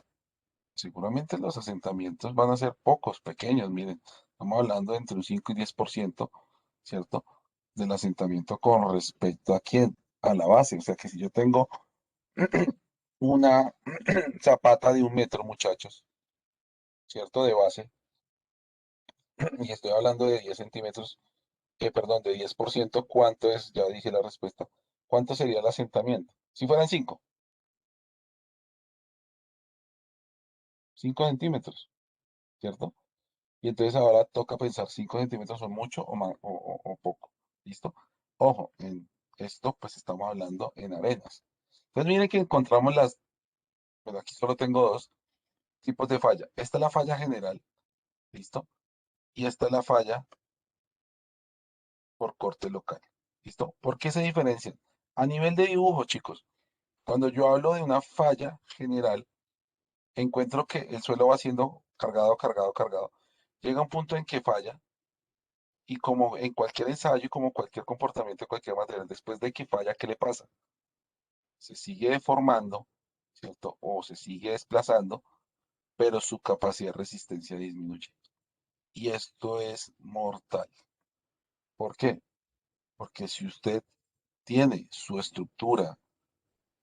seguramente los asentamientos van a ser pocos, pequeños, miren, estamos hablando de entre un 5 y 10%, ¿cierto? Del asentamiento con respecto a quién, a la base. O sea que si yo tengo una zapata de 1 metro, muchachos, ¿cierto? De base, y estoy hablando de 10 centímetros, perdón, de 10%, ¿cuánto es? Ya dije la respuesta. ¿Cuánto sería el asentamiento? Si fueran 5 centímetros, ¿cierto? Y entonces ahora toca pensar, 5 centímetros son mucho o poco. ¿Listo? Ojo, en esto pues estamos hablando en arenas. Entonces miren que encontramos pero aquí solo tengo dos tipos de falla. Esta es la falla general, ¿listo? Y esta es la falla por corte local, ¿listo? ¿Por qué se diferencian? A nivel de dibujo, chicos, cuando yo hablo de una falla general, encuentro que el suelo va siendo cargado, cargado, cargado. Llega un punto en que falla y como en cualquier ensayo y como cualquier comportamiento de cualquier material, después de que falla, ¿qué le pasa? Se sigue deformando, ¿cierto? O se sigue desplazando, pero su capacidad de resistencia disminuye. Y esto es mortal. ¿Por qué? Porque si usted tiene su estructura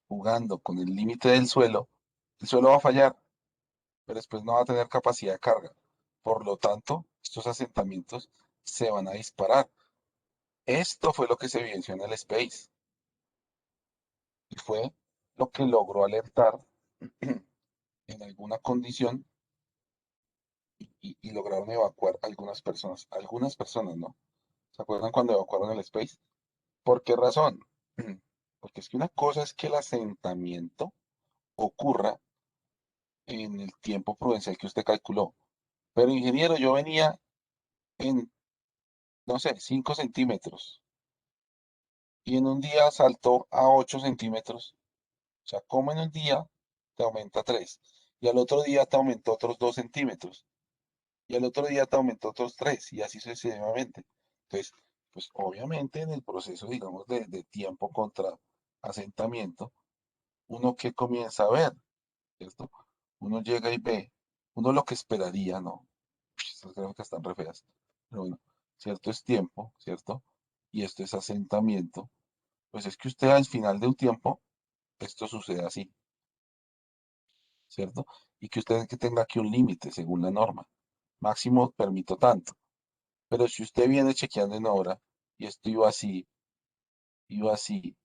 jugando con el límite del suelo, el suelo va a fallar, pero después no va a tener capacidad de carga. Por lo tanto, estos asentamientos se van a disparar. Esto fue lo que se evidenció en el Space. Y fue lo que logró alertar en alguna condición y lograron evacuar algunas personas, ¿no? ¿Se acuerdan cuando evacuaron el Space? ¿Por qué razón? Porque es que una cosa es que el asentamiento ocurra en el tiempo prudencial que usted calculó, pero ingeniero, yo venía en, no sé, 5 centímetros y en un día saltó a 8 centímetros. O sea, como en un día te aumenta 3 y al otro día te aumentó otros 2 centímetros y al otro día te aumentó otros 3 y así sucesivamente. Entonces, pues obviamente en el proceso, digamos, de tiempo contra asentamiento, uno que comienza a ver, ¿cierto? Uno llega y ve, uno lo que esperaría, ¿no? Estas gráficas están re feas, pero bueno, cierto es tiempo, ¿cierto? Y esto es asentamiento, pues es que usted al final de un tiempo, esto sucede así, ¿cierto? y que usted que tenga aquí un límite según la norma. Máximo permito tanto. Pero si usted viene chequeando en obra y esto iba así, y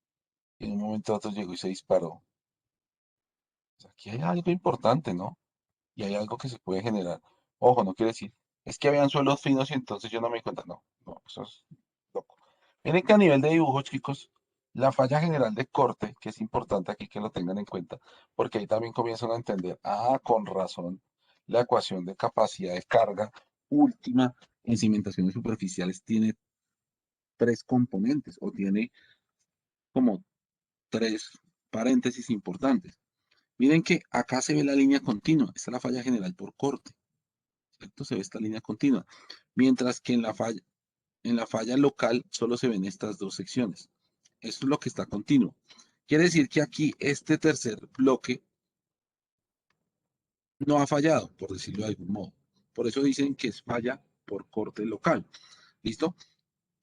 en un momento a otro llegó y se disparó. Pues aquí hay algo importante, ¿no? Y hay algo que se puede generar. Ojo, no quiere decir, es que habían suelos finos y entonces yo no me di cuenta. No, no, eso es loco. Miren que a nivel de dibujo, chicos, la falla general de corte, que es importante aquí que lo tengan en cuenta, porque ahí también comienzan a entender, con razón, la ecuación de capacidad de carga última en cimentaciones superficiales tiene tres componentes o tiene como tres paréntesis importantes. Miren que acá se ve la línea continua, esta es la falla general por corte, ¿cierto? Se ve esta línea continua, mientras que en la falla local solo se ven estas dos secciones. Esto es lo que está continuo. Quiere decir que aquí este tercer bloque no ha fallado, por decirlo de algún modo. Por eso dicen que es falla por corte local. ¿Listo?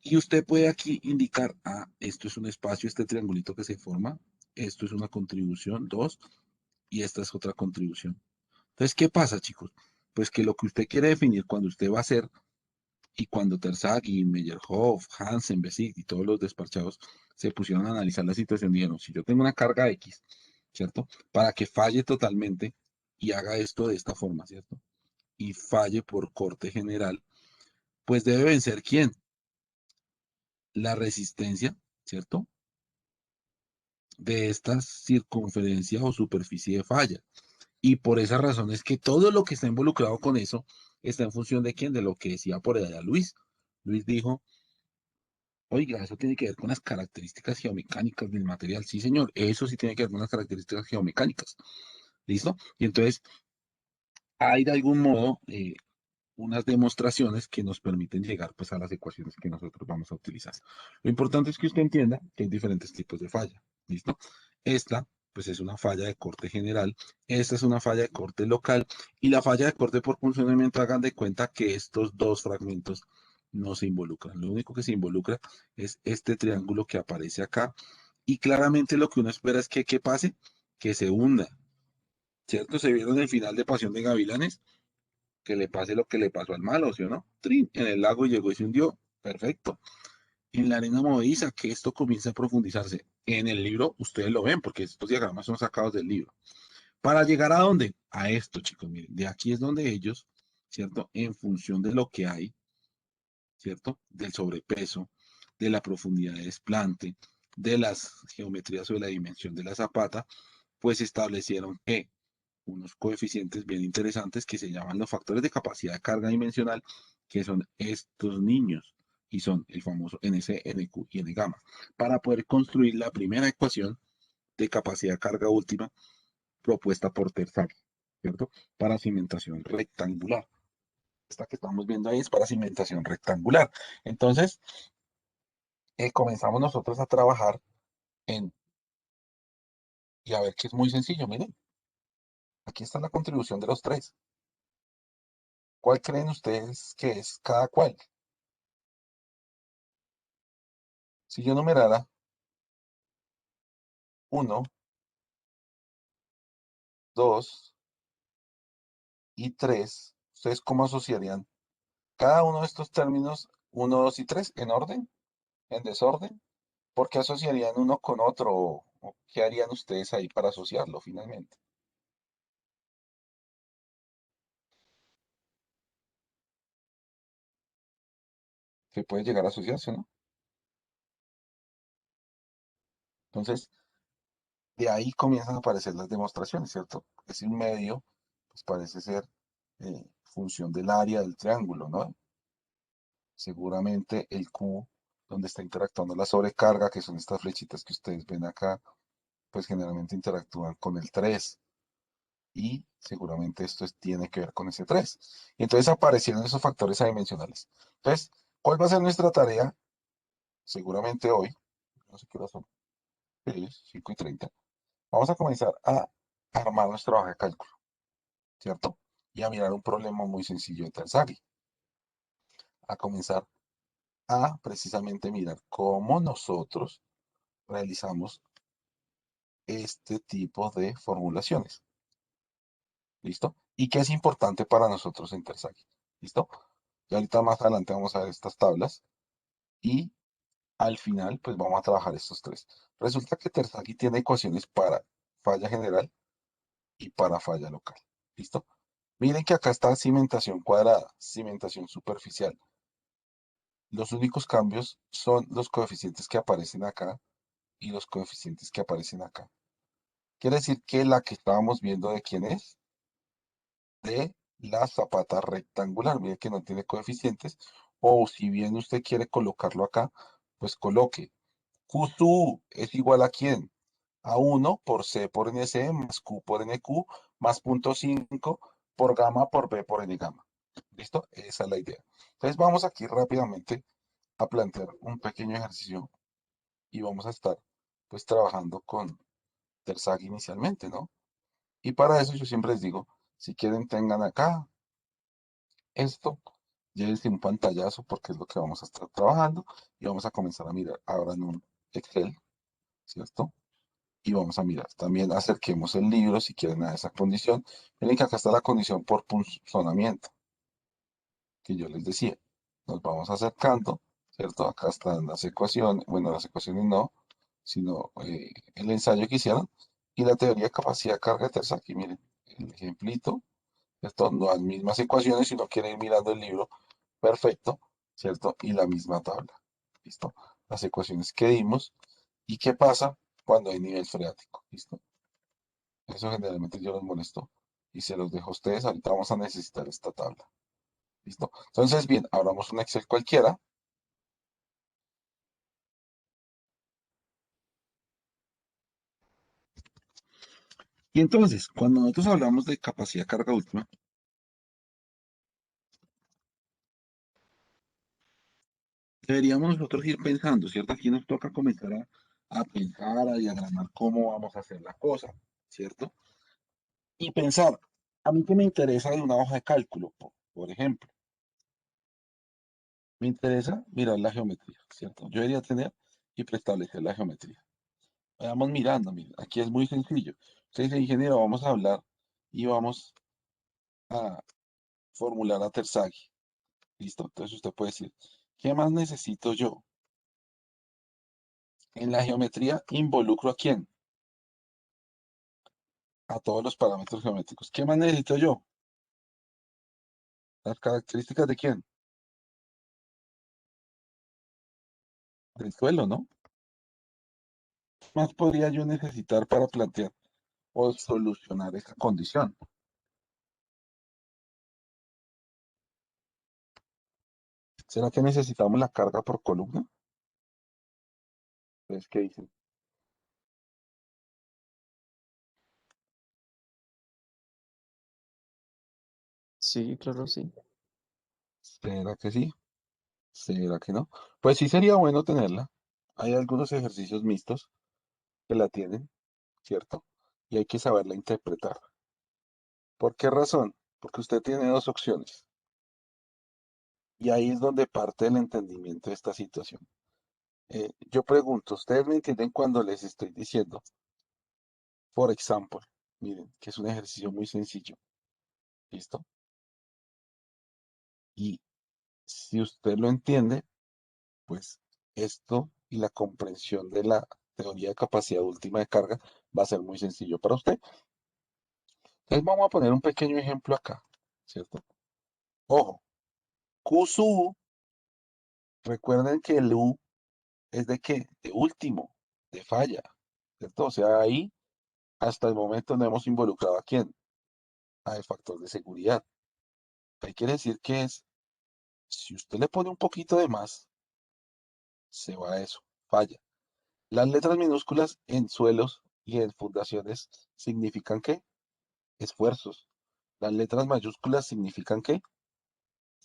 Y usted puede aquí indicar, esto es un espacio, este triangulito que se forma, esto es una contribución, 2, y esta es otra contribución. Entonces, ¿qué pasa, chicos? Pues que lo que usted quiere definir cuando usted va a hacer, y cuando Terzaghi, Meyerhoff, Hansen, Bessick y todos los despachados se pusieron a analizar la situación, dijeron, si yo tengo una carga X, ¿cierto? Para que falle totalmente y haga esto de esta forma, ¿cierto? Y falle por corte general, pues debe vencer ¿quién? La resistencia, ¿cierto? De esta circunferencia o superficie de falla. Y por esa razón es que todo lo que está involucrado con eso está en función de quién, de lo que decía por allá Luis. Luis dijo, oiga, eso tiene que ver con las características geomecánicas del material. Sí, señor, eso sí tiene que ver con las características geomecánicas. ¿Listo? Y entonces, hay de algún modo unas demostraciones que nos permiten llegar pues a las ecuaciones que nosotros vamos a utilizar. Lo importante es que usted entienda que hay diferentes tipos de falla. ¿Listo? Esta pues es una falla de corte general, esta es una falla de corte local y la falla de corte por funcionamiento, hagan de cuenta que estos dos fragmentos no se involucran. Lo único que se involucra es este triángulo que aparece acá y claramente lo que uno espera es que ¿qué pase? Que se hunda, ¿cierto? ¿Se vieron el final de Pasión de Gavilanes? Que le pase lo que le pasó al malo, ¿sí o no? Trin, en el lago llegó y se hundió. Perfecto. En la arena movediza, que esto comienza a profundizarse. En el libro, ustedes lo ven, porque estos diagramas son sacados del libro. ¿Para llegar a dónde? A esto, chicos, miren. De aquí es donde ellos, ¿cierto? En función de lo que hay, ¿cierto? Del sobrepeso, de la profundidad de desplante, de las geometrías o de la dimensión de la zapata, pues establecieron que unos coeficientes bien interesantes que se llaman los factores de capacidad de carga dimensional, que son estos niños, y son el famoso NC, NQ y N gamma, para poder construir la primera ecuación de capacidad de carga última propuesta por Terzaghi, ¿cierto? Para cimentación rectangular. Esta que estamos viendo ahí es para cimentación rectangular. Entonces, comenzamos nosotros a trabajar y a ver que es muy sencillo, miren. Aquí está la contribución de los tres. ¿Cuál creen ustedes que es cada cual? Si yo numerara 1, 2 y 3, ¿ustedes cómo asociarían cada uno de estos términos, 1, 2 y 3, en orden, en desorden? ¿Por qué asociarían uno con otro? ¿O qué harían ustedes ahí para asociarlo finalmente? Se puede llegar a asociarse, ¿no? Entonces, de ahí comienzan a aparecer las demostraciones, ¿cierto? Es un medio, pues parece ser función del área del triángulo, ¿no? Seguramente el Q, donde está interactuando la sobrecarga, que son estas flechitas que ustedes ven acá, pues generalmente interactúan con el 3. Y seguramente esto tiene que ver con ese 3. Y entonces aparecieron esos factores adimensionales. Entonces, ¿cuál va a ser nuestra tarea? Seguramente hoy, no sé qué hora son, 5:30, vamos a comenzar a armar nuestra hoja de cálculo, ¿cierto? Y a mirar un problema muy sencillo de Terzaghi. A comenzar a precisamente mirar cómo nosotros realizamos este tipo de formulaciones. ¿Listo? ¿Y qué es importante para nosotros en Tersagi? ¿Listo? Y ahorita más adelante vamos a ver estas tablas y al final pues vamos a trabajar estos tres. Resulta que Tersagi tiene ecuaciones para falla general y para falla local. ¿Listo? Miren que acá está cimentación cuadrada, cimentación superficial. Los únicos cambios son los coeficientes que aparecen acá y los coeficientes que aparecen acá. Quiere decir que la que estábamos viendo de quién es, de la zapata rectangular. Mire que no tiene coeficientes. O si bien usted quiere colocarlo acá, pues coloque Q sub U es igual a quién? A 1 por C por NC más Q por NQ más 0.5 por gamma por B por N gamma. ¿Listo? Esa es la idea. Entonces vamos aquí rápidamente a plantear un pequeño ejercicio y vamos a estar pues trabajando con Tersagi inicialmente, ¿no? Y para eso yo siempre les digo, si quieren tengan acá esto, llévense un pantallazo porque es lo que vamos a estar trabajando y vamos a comenzar a mirar ahora en un Excel, ¿cierto? Y vamos a mirar, también acerquemos el libro si quieren a esa condición. Miren que acá está la condición por punzonamiento, que yo les decía. Nos vamos acercando, ¿cierto? Acá están las ecuaciones, bueno, las ecuaciones no, sino el ensayo que hicieron y la teoría de capacidad de carga de terza. Aquí miren, el ejemplito, ¿cierto? No las mismas ecuaciones, si no quieren ir mirando el libro, perfecto, ¿cierto? Y la misma tabla, ¿listo? Las ecuaciones que dimos y qué pasa cuando hay nivel freático, ¿listo? Eso generalmente yo los molesto y se los dejo a ustedes. Ahorita vamos a necesitar esta tabla. ¿Listo? Entonces, bien, abramos un Excel cualquiera. Y entonces, cuando nosotros hablamos de capacidad de carga última, deberíamos nosotros ir pensando, ¿cierto? Aquí nos toca comenzar a pensar, a diagramar cómo vamos a hacer la cosa, ¿cierto? Y pensar, a mí que me interesa de una hoja de cálculo, por ejemplo, me interesa mirar la geometría, ¿cierto? Yo debería tener y preestablecer la geometría. Vayamos mirando, miren, aquí es muy sencillo. Usted dice, ingeniero, vamos a hablar y vamos a formular a Terzaghi. ¿Listo? Entonces usted puede decir, ¿qué más necesito yo? En la geometría involucro a quién? A todos los parámetros geométricos. ¿Qué más necesito yo? Las características de quién? Del suelo, ¿no? ¿Qué más podría yo necesitar para plantear o solucionar esa condición? ¿Será que necesitamos la carga por columna? Entonces, ¿qué dicen? Sí, claro, sí. ¿Será que sí? ¿Será que no? Pues sí sería bueno tenerla. Hay algunos ejercicios mixtos que la tienen, ¿cierto? Y hay que saberla interpretar. ¿Por qué razón? Porque usted tiene dos opciones. Y ahí es donde parte el entendimiento de esta situación. Yo pregunto, ¿ustedes me entienden cuando les estoy diciendo, por ejemplo, miren, que es un ejercicio muy sencillo, ¿listo? Y si usted lo entiende, pues esto y la comprensión de la teoría de capacidad última de carga va a ser muy sencillo para usted. Entonces vamos a poner un pequeño ejemplo acá, ¿cierto? Ojo, Q sub U, recuerden que el U es de qué? De último, de falla, ¿cierto? O sea, ahí hasta el momento no hemos involucrado a quién, al factor de seguridad. ¿Qué quiere decir que es? Si usted le pone un poquito de más, se va a eso, falla. Las letras minúsculas en suelos y en fundaciones significan ¿qué? Esfuerzos. Las letras mayúsculas significan ¿qué?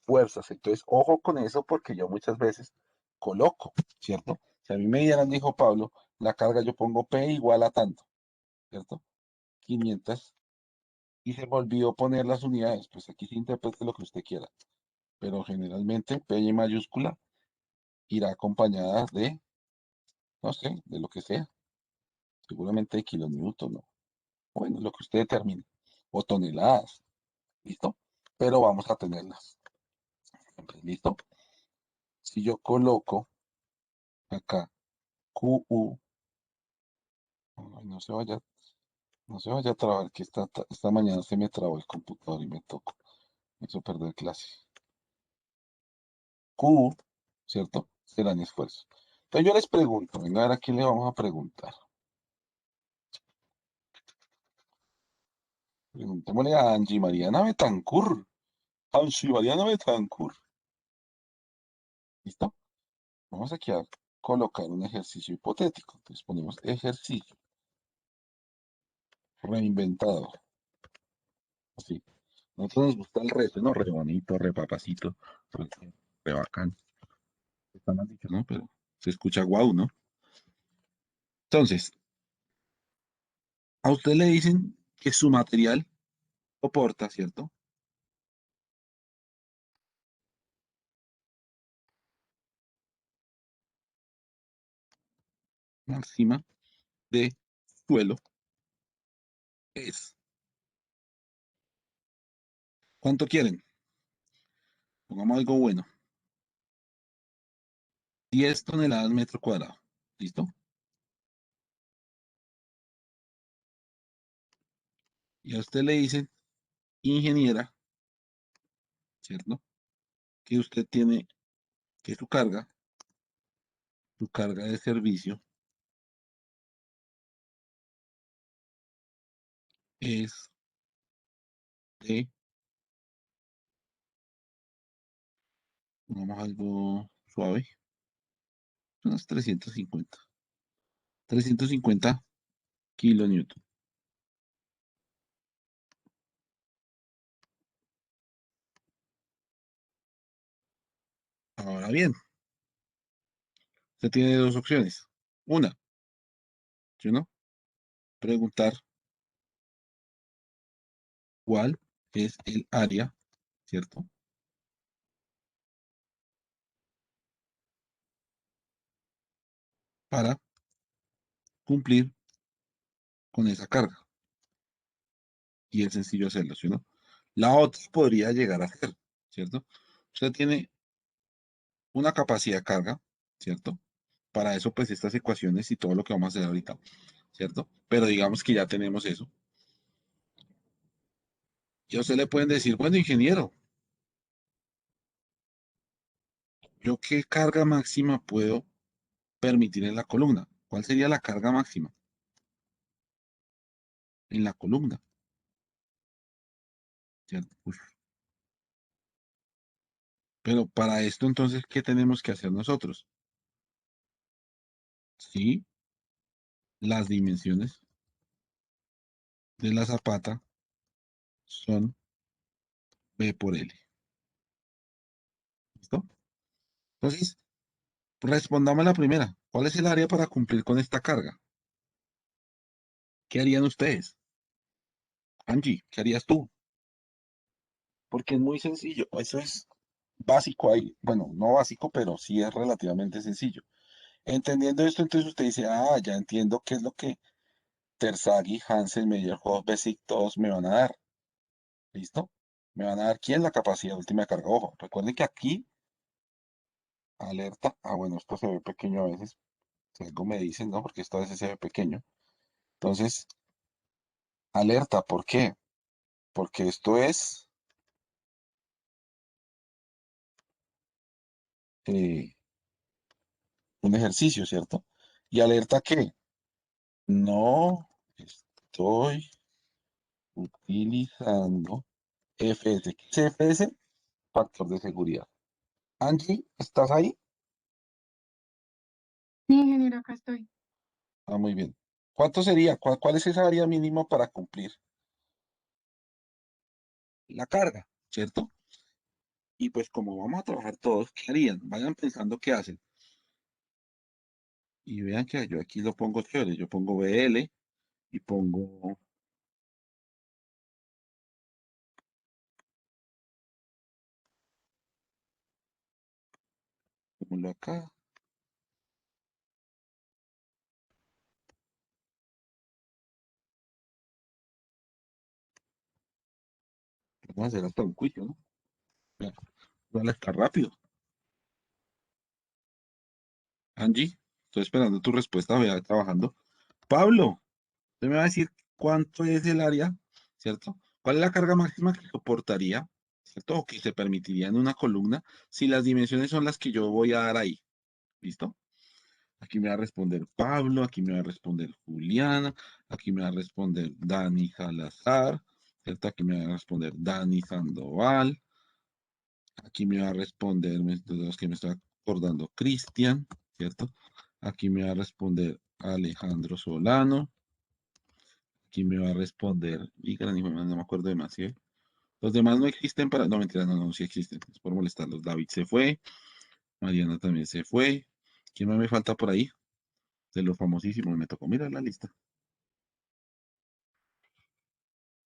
Fuerzas. Entonces, ojo con eso porque yo muchas veces coloco, ¿cierto? Si a mí me dieran, dijo Pablo, la carga yo pongo P igual a tanto, ¿cierto? 500 y se me olvidó poner las unidades, pues aquí se interprete lo que usted quiera, pero generalmente P y mayúscula irá acompañada de, no sé, de lo que sea, seguramente de kilonewton, ¿no? Bueno, lo que usted determine. o toneladas, ¿listo? Pero vamos a tenerlas siempre, ¿listo? Si yo coloco acá QU, ay, no se vaya a trabar, que esta mañana se me trabó el computador y me tocó, me hizo perder clase. Q, ¿cierto? Serán esfuerzos. Entonces yo les pregunto, venga a ver a quién le vamos a preguntar. Preguntémosle a Angie Mariana Betancourt. Angie Mariana Betancourt. ¿Listo? Vamos aquí a colocar un ejercicio hipotético. Entonces ponemos ejercicio reinventado. Así. Nosotros nos gusta el reto, ¿no? Re bonito, re papacito, re bacán. Está mal dicho, ¿no? Pero se escucha guau, ¿no? Entonces, a usted le dicen que su material soporta, ¿cierto? Máxima de suelo es. ¿Cuánto quieren? Pongamos algo bueno. 10 toneladas metro cuadrado. ¿Listo? Y a usted le dicen, ingeniera, ¿cierto? Que usted tiene, que su carga de servicio es de, pongamos algo suave, unos 350 kilonewton. Ahora bien, usted tiene dos opciones. Una, ¿sí o no? Preguntar cuál es el área, ¿cierto? Para cumplir con esa carga. Y es sencillo hacerlo, ¿sí o no? La otra podría llegar a ser, ¿cierto? Usted tiene una capacidad de carga, ¿cierto? Para eso, pues, estas ecuaciones y todo lo que vamos a hacer ahorita, ¿cierto? Pero digamos que ya tenemos eso. Y a usted le pueden decir, bueno, ingeniero, ¿yo qué carga máxima puedo permitir en la columna? ¿Cuál sería la carga máxima en la columna? ¿Cierto? Uf. Pero para esto, entonces, ¿qué tenemos que hacer nosotros? Sí, las dimensiones de la zapata son B por L. ¿Listo? Entonces, respondamos la primera. ¿Cuál es el área para cumplir con esta carga? ¿Qué harían ustedes? Angie, ¿qué harías tú? Porque es muy sencillo. Eso es básico ahí. Bueno, no básico, pero sí es relativamente sencillo. Entendiendo esto, entonces usted dice, ah, ya entiendo qué es lo que Terzaghi, Hansen, Meyerhoff, Bessick, todos me van a dar. ¿Listo? Me van a dar quién la capacidad última de carga. Ojo, recuerden que aquí, alerta. Ah, bueno, esto se ve pequeño a veces. Si algo me dicen, ¿no? Porque esto a veces se ve pequeño. Entonces, alerta, ¿por qué? Porque esto es eh, un ejercicio, ¿cierto? Y alerta que no estoy utilizando FS. ¿Qué es FS? Factor de seguridad. Angie, ¿estás ahí? Sí, ingeniero, acá estoy. Ah, muy bien. ¿Cuánto sería? ¿Cuál es esa área mínima para cumplir la carga? ¿Cierto? Y pues como vamos a trabajar todos, ¿qué harían? Vayan pensando qué hacen. Y vean que yo aquí lo pongo chévere. Yo pongo BL y pongo, pongo acá. Vamos a hacer hasta un juicio, ¿no? Ya, vale, está rápido. Angie, estoy esperando tu respuesta, voy a ir trabajando. Pablo, usted me va a decir cuánto es el área, ¿cierto? ¿Cuál es la carga máxima que soportaría, ¿cierto? O que se permitiría en una columna si las dimensiones son las que yo voy a dar ahí. ¿Listo? Aquí me va a responder Pablo, aquí me va a responder Juliana, aquí me va a responder Dani Salazar, ¿cierto? Aquí me va a responder Dani Sandoval, aquí me va a responder, de los que me está acordando, Cristian, ¿cierto? Aquí me va a responder Alejandro Solano, aquí me va a responder, y gran hijo de madre, no me acuerdo de más, ¿sí? Los demás no existen para, no, mentira, no, no, sí existen, es por molestarlos. David se fue, Mariana también se fue. ¿Quién más me falta por ahí? De los famosísimos, me tocó mirar la lista.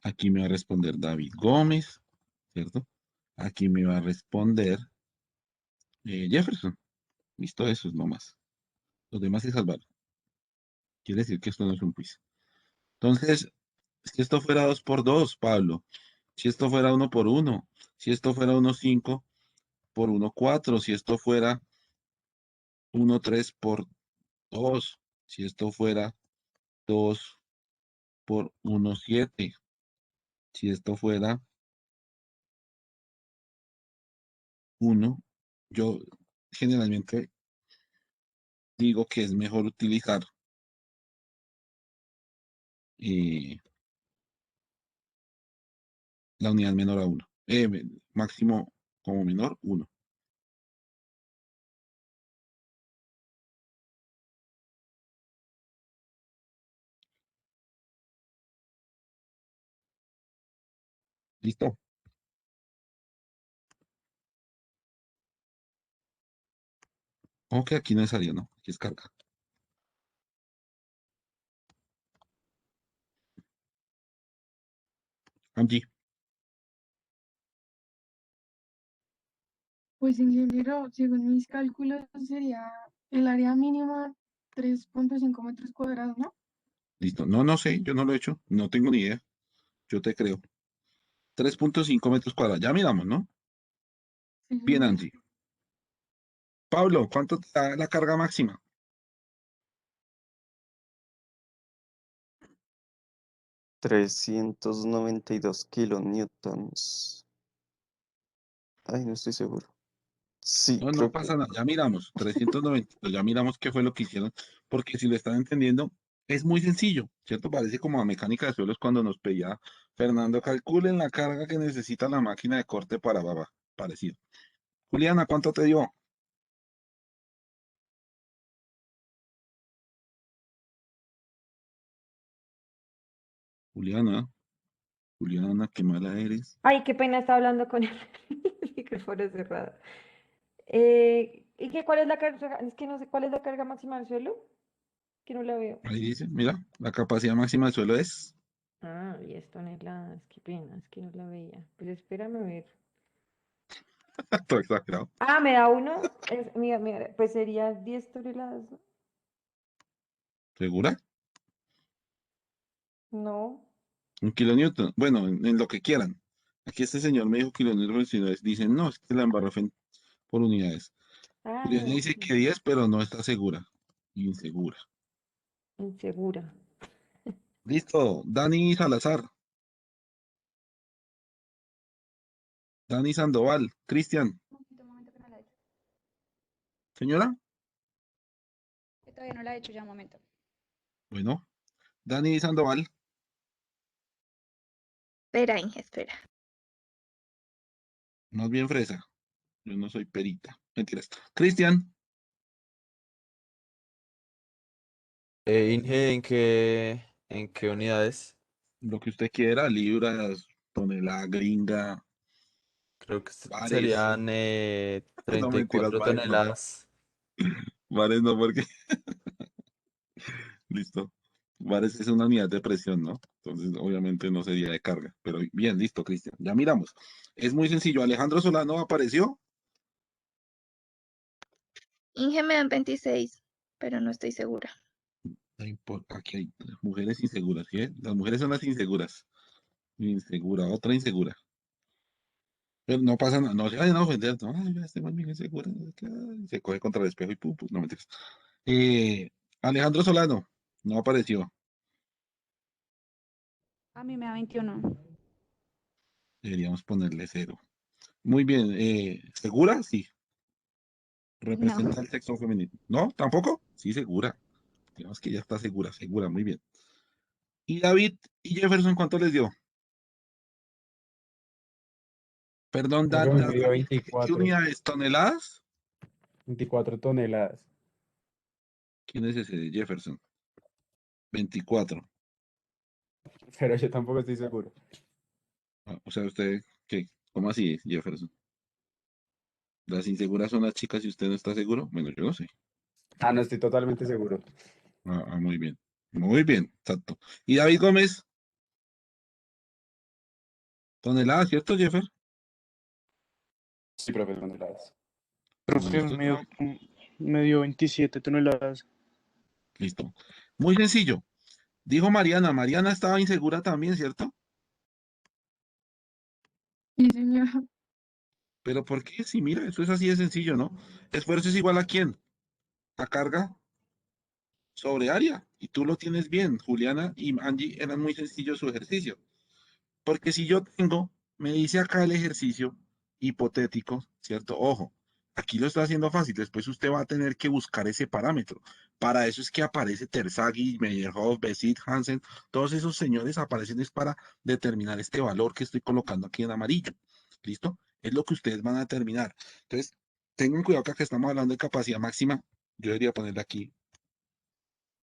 Aquí me va a responder David Gómez, ¿cierto? Aquí me va a responder Jefferson. Listo, eso es nomás. Los demás se salvaron. Quiere decir que esto no es un quiz. Entonces, si esto fuera 2 por 2, Pablo, si esto fuera 1 por 1, si esto fuera 1 5 por 1 4, si esto fuera 1 3 por 2, si esto fuera 2 por 1 7, si esto fuera 1, yo generalmente digo que es mejor utilizar eh, la unidad menor a 1. Máximo como menor, 1. ¿Listo? Ok, aquí no es área, ¿no? Aquí es carga. Angie, Pues ingeniero, según mis cálculos, sería el área mínima 3.5 metros cuadrados, ¿no? listo. No, no sé, yo no lo he hecho. No tengo ni idea. Yo te creo. 3.5 metros cuadrados. Ya miramos, ¿no? Sí, Bien, señor. Angie. Pablo, ¿cuánto te da la carga máxima? 392 kilonewtons. Ay, no estoy seguro. Sí, No, no creo que pasa nada. Ya miramos. 390. Ya miramos qué fue lo que hicieron. Porque si lo están entendiendo, es muy sencillo, ¿cierto? Parece como a mecánica de suelos cuando nos pedía Fernando, calculen la carga que necesita la máquina de corte para baba. Parecido. Juliana, ¿cuánto te dio? Juliana, Juliana, qué mala eres. Ay, qué pena, estaba hablando con el micrófono cerrado. ¿Y qué, cuál es la carga? Es que no sé cuál es la carga máxima del suelo, que no la veo. Ahí dice, mira, la capacidad máxima del suelo es. 10 toneladas, qué pena, es que no la veía. Pues espérame a ver. Todo exagerado. Me da uno, mira, mira, pues sería 10 toneladas, ¿no? ¿Segura? No. Un kilonewton. Bueno, en lo que quieran. Aquí este señor me dijo kilonewton, si no dicen, no, es que la embarró por unidades. Juliana No, dice que 10, pero no está segura. Insegura. insegura. Listo, Dani Salazar, Dani Sandoval, Cristian, Un momento que no la he hecho. señora. Que todavía no la he hecho ya, un momento. Bueno, Dani Sandoval, Espera, Inge, espera. más bien fresa. Yo no soy perita. Mentiras. Cristian, Inge, en qué unidades? lo que usted quiera, libras, tonelada gringa, Creo que bares. serían No mentiras, 34 bares no. toneladas. Bares no, porque. Listo. Bares es una unidad de presión, ¿no? Entonces, obviamente no sería de carga. Pero bien, listo, Cristian. Ya miramos. Es muy sencillo. Alejandro Solano apareció. Inge me dan 26, pero no estoy segura. No importa, aquí hay mujeres inseguras, ¿sí? Las mujeres son las inseguras. Insegura, otra insegura. Pero no pasa nada, no se vayan a ofender, no, ay, ya este man bien inseguro, no sé qué, ay, se coge contra el espejo y pum, pum, no mentiras. Alejandro Solano, no apareció, A mí me da 21. deberíamos ponerle 0. Muy bien, ¿segura? Sí, No. representa el sexo femenino. ¿No? ¿Tampoco? Sí, segura. Digamos que ya está segura, segura, muy bien. ¿Y David y Jefferson cuánto les dio? Perdón, Creo que me dio David, ¿qué 24, unidades? ¿Toneladas? 24 toneladas. ¿Quién es ese de Jefferson? 24. Pero yo tampoco estoy seguro. Ah, o sea, usted, ¿qué? ¿Cómo así, Jefferson? ¿Las inseguras son las chicas y usted no está seguro? Bueno, yo no sé. Ah, no estoy totalmente seguro. Muy bien. Muy bien, exacto. ¿Y David Gómez? Toneladas, ¿cierto, Jeffer? Sí, profe, toneladas. Profe, Listo, me dio 27 toneladas. listo. Muy sencillo. Dijo Mariana, Mariana estaba insegura también, ¿cierto? Sí, señor. Pero ¿por qué? Sí, mira, eso es así de sencillo, ¿no? Esfuerzo es igual a quién? A carga sobre área. Y tú lo tienes bien. Juliana y Angie eran muy sencillos su ejercicio. Porque si yo tengo, me dice acá el ejercicio hipotético, ¿cierto? Ojo, aquí lo estoy haciendo fácil, después usted va a tener que buscar ese parámetro. Para eso es que aparece Terzaghi, Meyerhoff, Bessit, Hansen, todos esos señores aparecen es para determinar este valor que estoy colocando aquí en amarillo. ¿Listo? Es lo que ustedes van a determinar. Entonces, tengan cuidado que acá estamos hablando de capacidad máxima. Yo debería ponerle aquí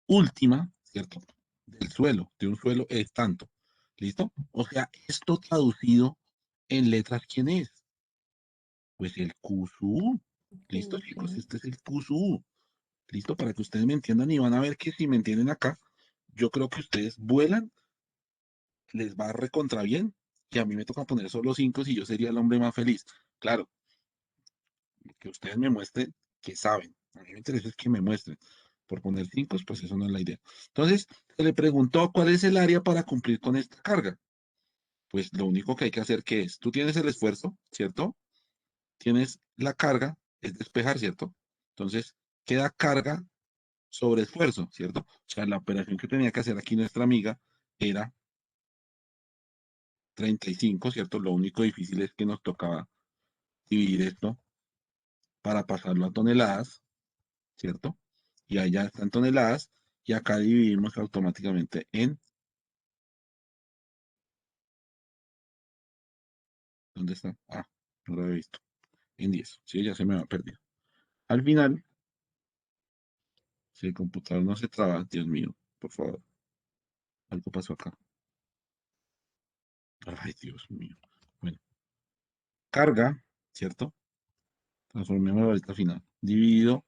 última, ¿cierto? Del suelo, de un suelo es tanto. ¿Listo? O sea, esto traducido en letras, ¿quién es? Pues el QSU. ¿Listo, chicos? Sí. Este es el QSU. ¿Listo? Para que ustedes me entiendan y van a ver que si me entienden acá, yo creo que ustedes vuelan, les va recontra bien, y a mí me toca poner solo 5 y yo sería el hombre más feliz. Claro, que ustedes me muestren que saben. A mí me interesa es que me muestren. Por poner 5, pues eso no es la idea. Entonces, se le preguntó cuál es el área para cumplir con esta carga. Pues lo único que hay que hacer que es, tú tienes el esfuerzo, ¿cierto? Tienes la carga, es despejar, ¿cierto? Entonces, queda carga sobre esfuerzo, ¿cierto? O sea, la operación que tenía que hacer aquí nuestra amiga era 35, ¿cierto? Lo único difícil es que nos tocaba dividir esto para pasarlo a toneladas, ¿cierto? Y allá están toneladas y acá dividimos automáticamente en, ¿dónde está? Ah, no lo había visto. En 10, sí, ya se me va perdido. Al final, si el computador no se traba, Dios mío, por favor, algo pasó acá. Ay, Dios mío. Bueno, carga, ¿cierto? Transformemos ahorita final. Dividido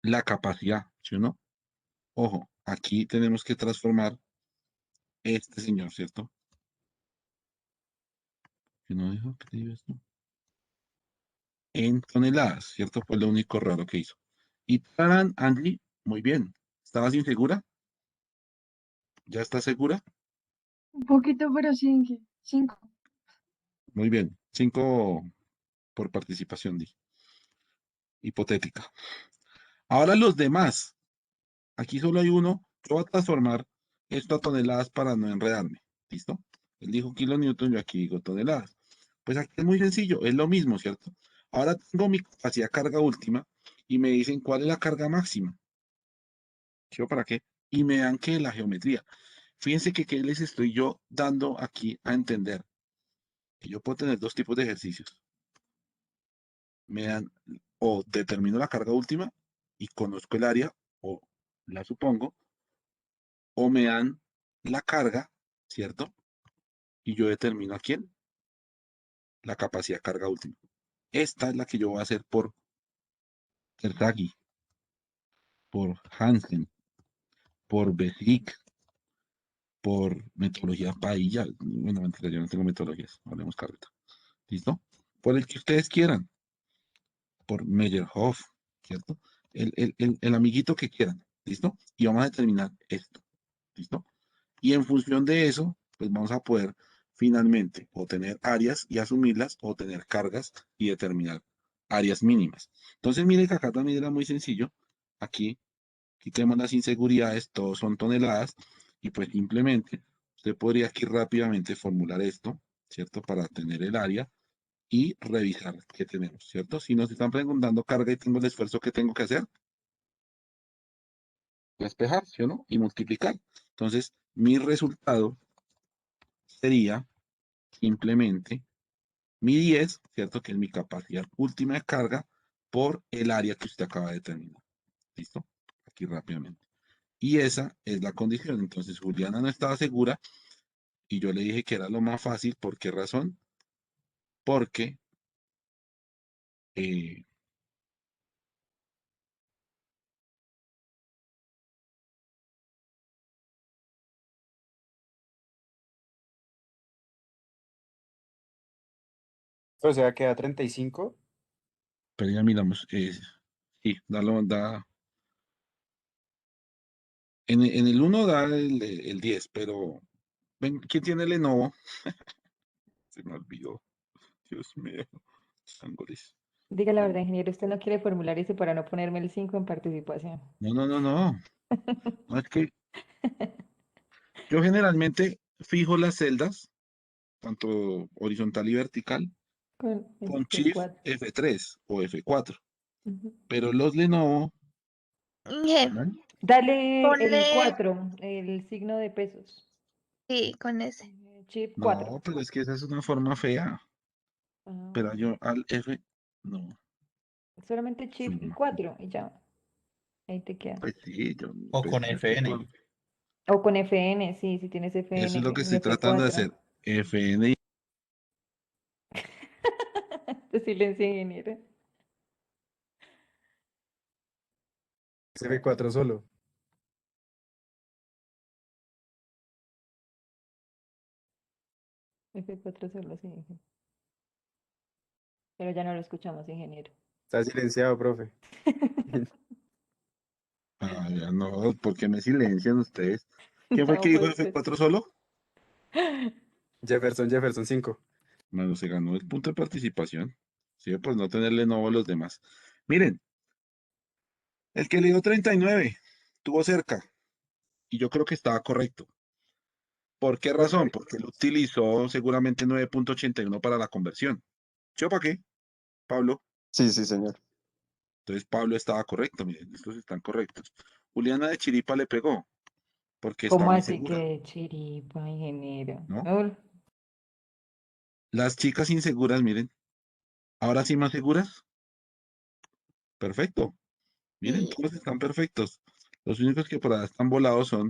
la capacidad, ¿sí o no? Ojo, aquí tenemos que transformar este señor, ¿cierto? Que no dijo que te diga esto. En toneladas, ¿cierto? Fue lo único raro que hizo. Y tarán, Andy, muy bien. ¿Estabas insegura? ¿Ya estás segura? Un poquito, pero sí, 5. Muy bien. 5 por participación, di. Hipotética. Ahora los demás. Aquí solo hay uno. Yo voy a transformar esto a toneladas para no enredarme. ¿Listo? Él dijo kilonewton, yo aquí digo toneladas. Pues aquí es muy sencillo, es lo mismo, ¿cierto? Ahora tengo mi capacidad carga última y me dicen cuál es la carga máxima. ¿Yo para qué? Y me dan que la geometría. Fíjense que qué les estoy yo dando aquí a entender. Que yo puedo tener dos tipos de ejercicios. Me dan o determino la carga última y conozco el área o la supongo, o me dan la carga, ¿cierto? Y yo determino a quién, la capacidad carga última. Esta es la que yo voy a hacer por Terzaghi, por Hansen, por Besic, por metodología Pailla. Bueno, mentira, yo no tengo metodologías, hablemos carreta. ¿Listo? Por el que ustedes quieran, por Meyerhoff, ¿cierto? El amiguito que quieran, ¿listo? Y vamos a determinar esto, ¿listo? Y en función de eso, pues vamos a poder finalmente o tener áreas y asumirlas o tener cargas y determinar áreas mínimas. Entonces, mire que acá también era muy sencillo. Aquí quitemos las inseguridades, todos son toneladas y pues simplemente usted podría aquí rápidamente formular esto, ¿cierto? Para tener el área y revisar qué tenemos, ¿cierto? Si nos están preguntando carga y tengo el esfuerzo que tengo que hacer, despejar, ¿sí o no? Y multiplicar. Entonces, mi resultado sería simplemente mi 10, ¿cierto? Que es mi capacidad última de carga por el área que usted acaba de determinar. ¿Listo? Aquí rápidamente. Y esa es la condición. Entonces, Juliana no estaba segura y yo le dije que era lo más fácil. ¿Por qué razón? Porque eh, O sea, queda 35. pero ya miramos, sí, en el 1 da el 10, pero ven, ¿quién tiene Lenovo? Se me olvidó, Dios mío, ángoles. Diga la verdad, ingeniero, usted no quiere formular eso para no ponerme el 5 en participación. No, no, no, no, no es que yo generalmente fijo las celdas, tanto horizontal y vertical, Con con el Shift F4. F3 o F4, Ujú. pero los Lenovo, Inge, ¿no? Dale el ponle, 4, el signo de pesos. sí, con ese. Chip 4. No, pero es que esa es una forma fea, pero Ah, yo al F, no, solamente chip y no, 4 y ya. Ahí te queda. pues sí, O pues con es que FN. O con FN, sí, si tienes eso FN es lo que en estoy tratando de F4. hacer, FN, De silencio, ingeniero. F4 solo. F4 solo, sí. Pero ya no lo escuchamos, ingeniero. Está silenciado, profe. ya no, ¿por qué me silencian ustedes? ¿Quién fue el que No, dijo puede ser. F4 solo? Jefferson 5. Bueno, se ganó el punto de participación. Sí, pues no tenerle Lenovo a los demás. Miren, el que le dio 39 tuvo cerca y yo creo que estaba correcto. ¿Por qué razón? Profe, Porque él utilizó seguramente 9.81 para la conversión. ¿Yo para qué? Pablo. Sí, sí, señor. Entonces Pablo estaba correcto, miren, estos están correctos. Juliana de Chiripa le pegó porque está ¿Cómo muy así segura, que chiripa, ingeniero? ¿no? No, Las chicas inseguras, miren, ahora sí más seguras. Perfecto. Miren, Sí. todos están perfectos. Los únicos que por ahí están volados son...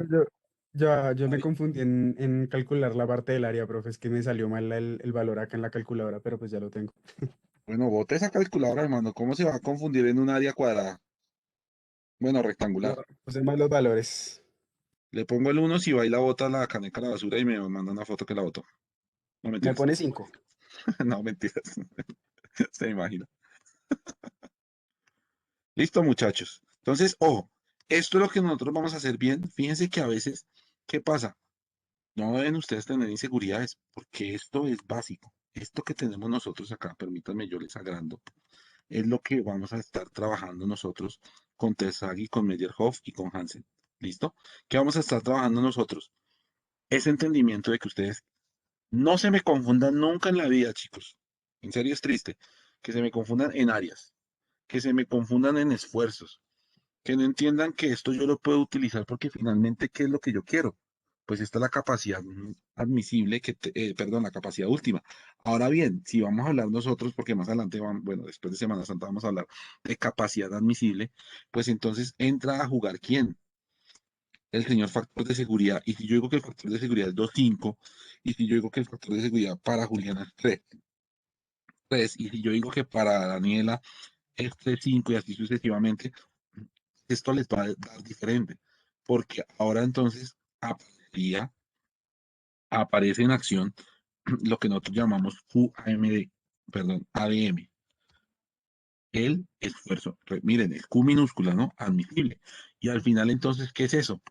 yo, yo me Ay, confundí en calcular la parte del área, profe. Es que me salió mal el valor acá en la calculadora, pero pues ya lo tengo. bueno, bote esa calculadora, hermano. ¿Cómo se va a confundir en un área cuadrada? Bueno, No, rectangular. puse mal los valores. Le pongo el 1 si va y la bota la caneca a la basura y me manda una foto que la botó. No Me mentiras. pone 5. No mentiras. Se imagina. Listo, muchachos. Entonces, ojo, esto es lo que nosotros vamos a hacer bien. Fíjense que a veces, ¿qué pasa? No deben ustedes tener inseguridades, porque esto es básico. Esto que tenemos nosotros acá, permítanme, yo les agrando, es lo que vamos a estar trabajando nosotros con Terzaghi, con Meyerhoff y con Hansen. ¿Listo? ¿Qué vamos a estar trabajando nosotros? Ese entendimiento de que ustedes no se me confundan nunca en la vida, chicos. En serio es triste que se me confundan en áreas, que se me confundan en esfuerzos, que no entiendan que esto yo lo puedo utilizar porque finalmente, ¿qué es lo que yo quiero? Pues esta es la capacidad admisible, perdón, la capacidad última. Ahora bien, si vamos a hablar nosotros, porque más adelante, bueno, después de Semana Santa vamos a hablar de capacidad admisible, pues entonces entra a jugar ¿quién? El señor factor de seguridad. Y si yo digo que el factor de seguridad es 2.5, y si yo digo que el factor de seguridad para Juliana es 3, y si yo digo que para Daniela es 3.5 y así sucesivamente, esto les va a dar diferente, porque ahora entonces aparece en acción lo que nosotros llamamos QAMD, perdón, ADM, el esfuerzo. Miren, es Q minúscula, ¿no? Admisible. Y al final entonces, ¿qué es eso?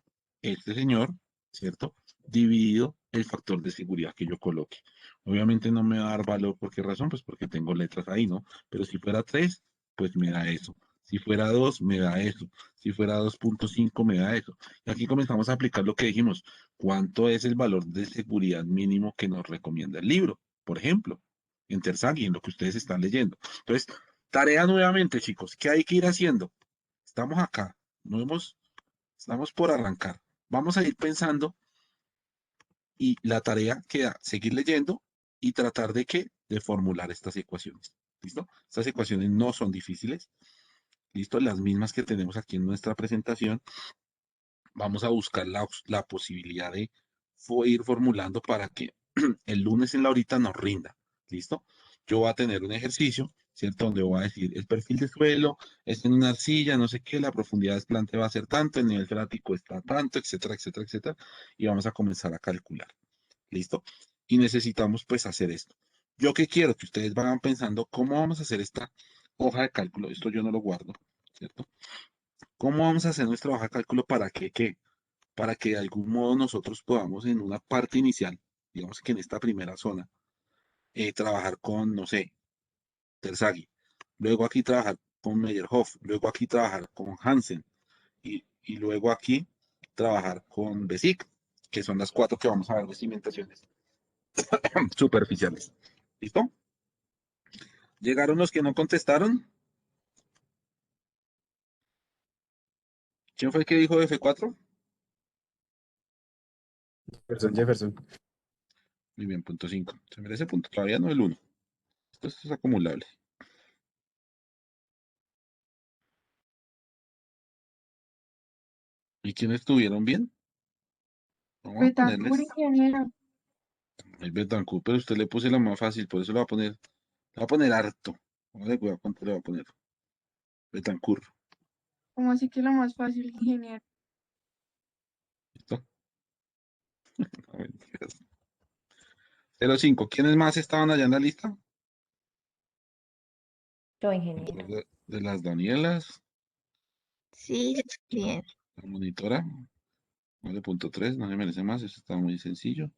Este señor, ¿cierto? Dividido el factor de seguridad que yo coloque. Obviamente no me va a dar valor, ¿por qué razón? Pues porque tengo letras ahí, ¿no? Pero si fuera 3, pues me da eso. Si fuera 2, me da eso. Si fuera 2.5, me da eso. Y aquí comenzamos a aplicar lo que dijimos. ¿Cuánto es el valor de seguridad mínimo que nos recomienda el libro? Por ejemplo, en Tersaghi, en lo que ustedes están leyendo. Entonces, tarea nuevamente, chicos. ¿Qué hay que ir haciendo? Estamos acá. Estamos por arrancar. Vamos a ir pensando y la tarea queda seguir leyendo y tratar de qué, de formular estas ecuaciones. ¿Listo? Estas ecuaciones no son difíciles. ¿Listo? Las mismas que tenemos aquí en nuestra presentación. Vamos a buscar la posibilidad de ir formulando para que el lunes en la horita nos rinda. ¿Listo? Yo voy a tener un ejercicio, ¿cierto? Donde voy a decir el perfil de suelo es en una arcilla, no sé qué, la profundidad de desplante va a ser tanto, el nivel freático está tanto, etcétera, etcétera, etcétera. Y vamos a comenzar a calcular. ¿Listo? Y necesitamos pues hacer esto. Yo que quiero que ustedes vayan pensando cómo vamos a hacer esta hoja de cálculo. Esto yo no lo guardo, ¿cierto? ¿Cómo vamos a hacer nuestra hoja de cálculo para que qué? Para que de algún modo nosotros podamos en una parte inicial, digamos que en esta primera zona, trabajar con, no sé, Terzaghi. Luego aquí trabajar con Meyerhoff. Luego aquí trabajar con Hansen. Y luego aquí trabajar con Besic, que son las 4 que vamos a ver de cimentaciones superficiales. ¿Listo? ¿Llegaron los que no contestaron? ¿Quién fue el que dijo F4? Jefferson. Muy bien, punto 5. Se merece punto, todavía no el 1. Esto es acumulable. ¿Y quiénes estuvieron bien? Vamos a Betancourt, ponerles ingeniero. el Betancourt, pero usted le puse la más fácil, por eso le va a poner harto. Póngale cuidado cuánto le va a poner. Betancourt. Como así que lo más fácil, ingeniero? ¿Listo? No, mentiras. 05. ¿Quiénes más estaban allá en la lista? Yo, ingeniero. De las Danielas, Sí, bien. la monitora. Vale, punto 3, no se merece más, eso está muy sencillo.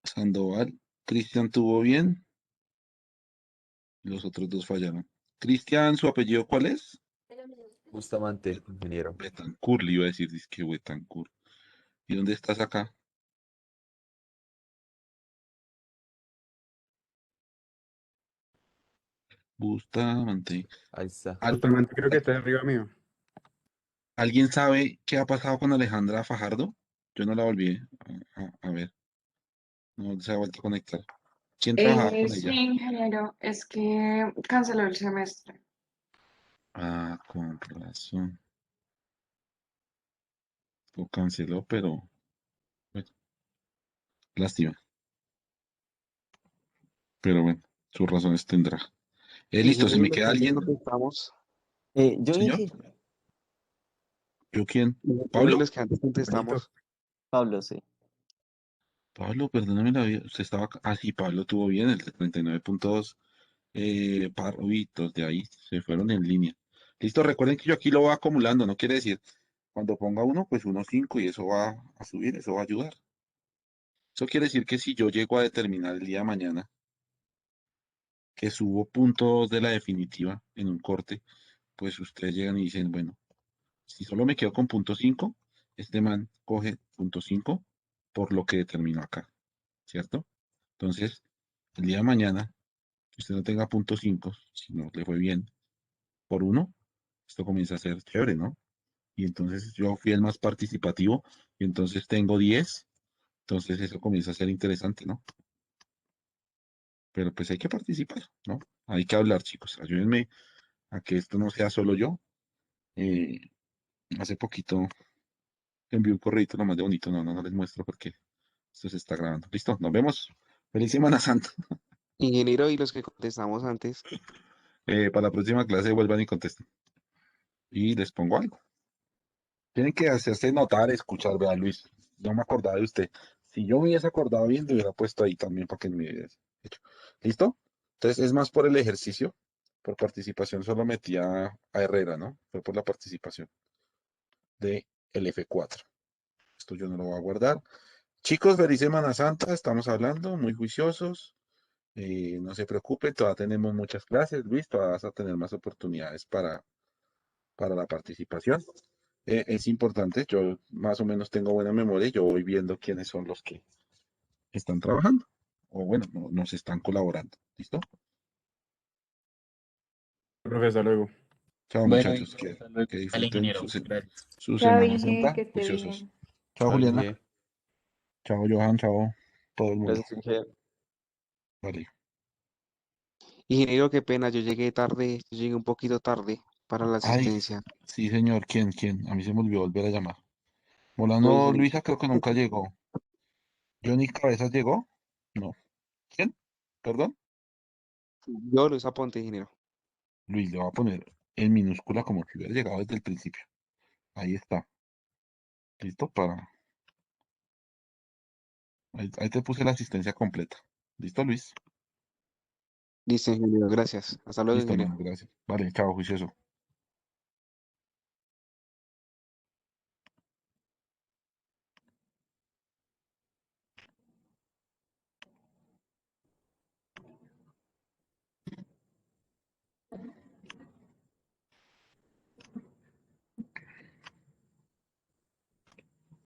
Sandoval, Cristian tuvo bien, los otros dos fallaron. Cristian, ¿su apellido cuál es? Bustamante, ingeniero. Betancourt, le iba a decir, dice que Betancourt. ¿Y dónde estás acá? Bustamante. Ahí está. Totalmente creo que está arriba mío. ¿Alguien sabe qué ha pasado con Alejandra Fajardo? Yo no la volví a ver. No se ha vuelto a conectar. ¿Quién trabajaba con Sí, ella? ingeniero, es que canceló el semestre. Ah, con razón. Lo canceló, pero bueno, lástima. Pero bueno, sus razones tendrá. Listo, ¿se Ingeniero, me los queda que antes alguien? contestamos, Yo, Señor, Inge, ¿yo quién? ingeniero, ¿Pablo? los que antes Pablito. contestamos, Pablo, sí. Pablo, perdóname la vida. Usted estaba acá. Ah, sí, Pablo tuvo bien el de 39.2. Parvitos de ahí se fueron en línea. Listo, recuerden que yo aquí lo voy acumulando. No quiere decir cuando ponga uno, pues 1.5 y eso va a subir, eso va a ayudar. Eso quiere decir que si yo llego a determinar el día de mañana que subo puntos de la definitiva en un corte, pues ustedes llegan y dicen, bueno, si solo me quedo con punto 5, este man coge punto 5 por lo que determinó acá, ¿cierto? Entonces, el día de mañana, que usted no tenga punto 5, si no le fue bien por uno, esto comienza a ser chévere, ¿no? Y entonces yo fui el más participativo y entonces tengo 10, entonces eso comienza a ser interesante, ¿no? Pero pues hay que participar, ¿no? Hay que hablar, chicos. Ayúdenme a que esto no sea solo yo. Eh, hace poquito envié un correo lo más de bonito. No les muestro porque esto se está grabando. Listo, nos vemos. Feliz Semana Santa. ingeniero, y los que contestamos antes, Para la próxima clase vuelvan y contesten. Y les pongo algo. Tienen que hacerse notar, escuchar, vea Luis. No me acordaba de usted. Si yo me hubiese acordado bien, le hubiera puesto ahí también para que me hubiese hecho. ¿Listo? Entonces es más por el ejercicio. Por participación solo metí a Herrera, ¿no? Fue por la participación de el F4. esto yo no lo voy a guardar. Chicos, feliz Semana Santa, estamos hablando, muy juiciosos. No se preocupen, todavía tenemos muchas clases, Luis, todavía vas a tener más oportunidades para la participación. Es importante, yo más o menos tengo buena memoria y yo voy viendo quiénes son los que están trabajando o bueno, nos están colaborando. ¿Listo? Profe, hasta luego. Chao Bueno, muchachos, hasta luego. que Dale, disfruten ingeniero. Gracias. su Chao, Semana Inge, Santa, que esté juiciosos. bien. Chao Chao, Juliana, Inge. chao Johan, chao todo el mundo. Gracias, Inge. Vale. Ingeniero, qué pena, yo llegué tarde, yo llegué un poquito tarde para la Ay, asistencia. sí señor, ¿quién? ¿Quién? A mí se me olvidó volver a llamar. Yo, Molano ingeniero, Luisa creo que nunca llegó. ¿Johnny Cabezas llegó? No. ¿Quién? ¿Perdón? yo Luis Aponte, ingeniero. Luis, le voy a poner en minúscula como si hubiera llegado desde el principio. Ahí está. ¿Listo? Ahí te puse la asistencia completa. ¿Listo, Luis? Listo, ingeniero, gracias. Hasta luego, Listo, ingeniero. mano, gracias. Vale, chao, juicioso.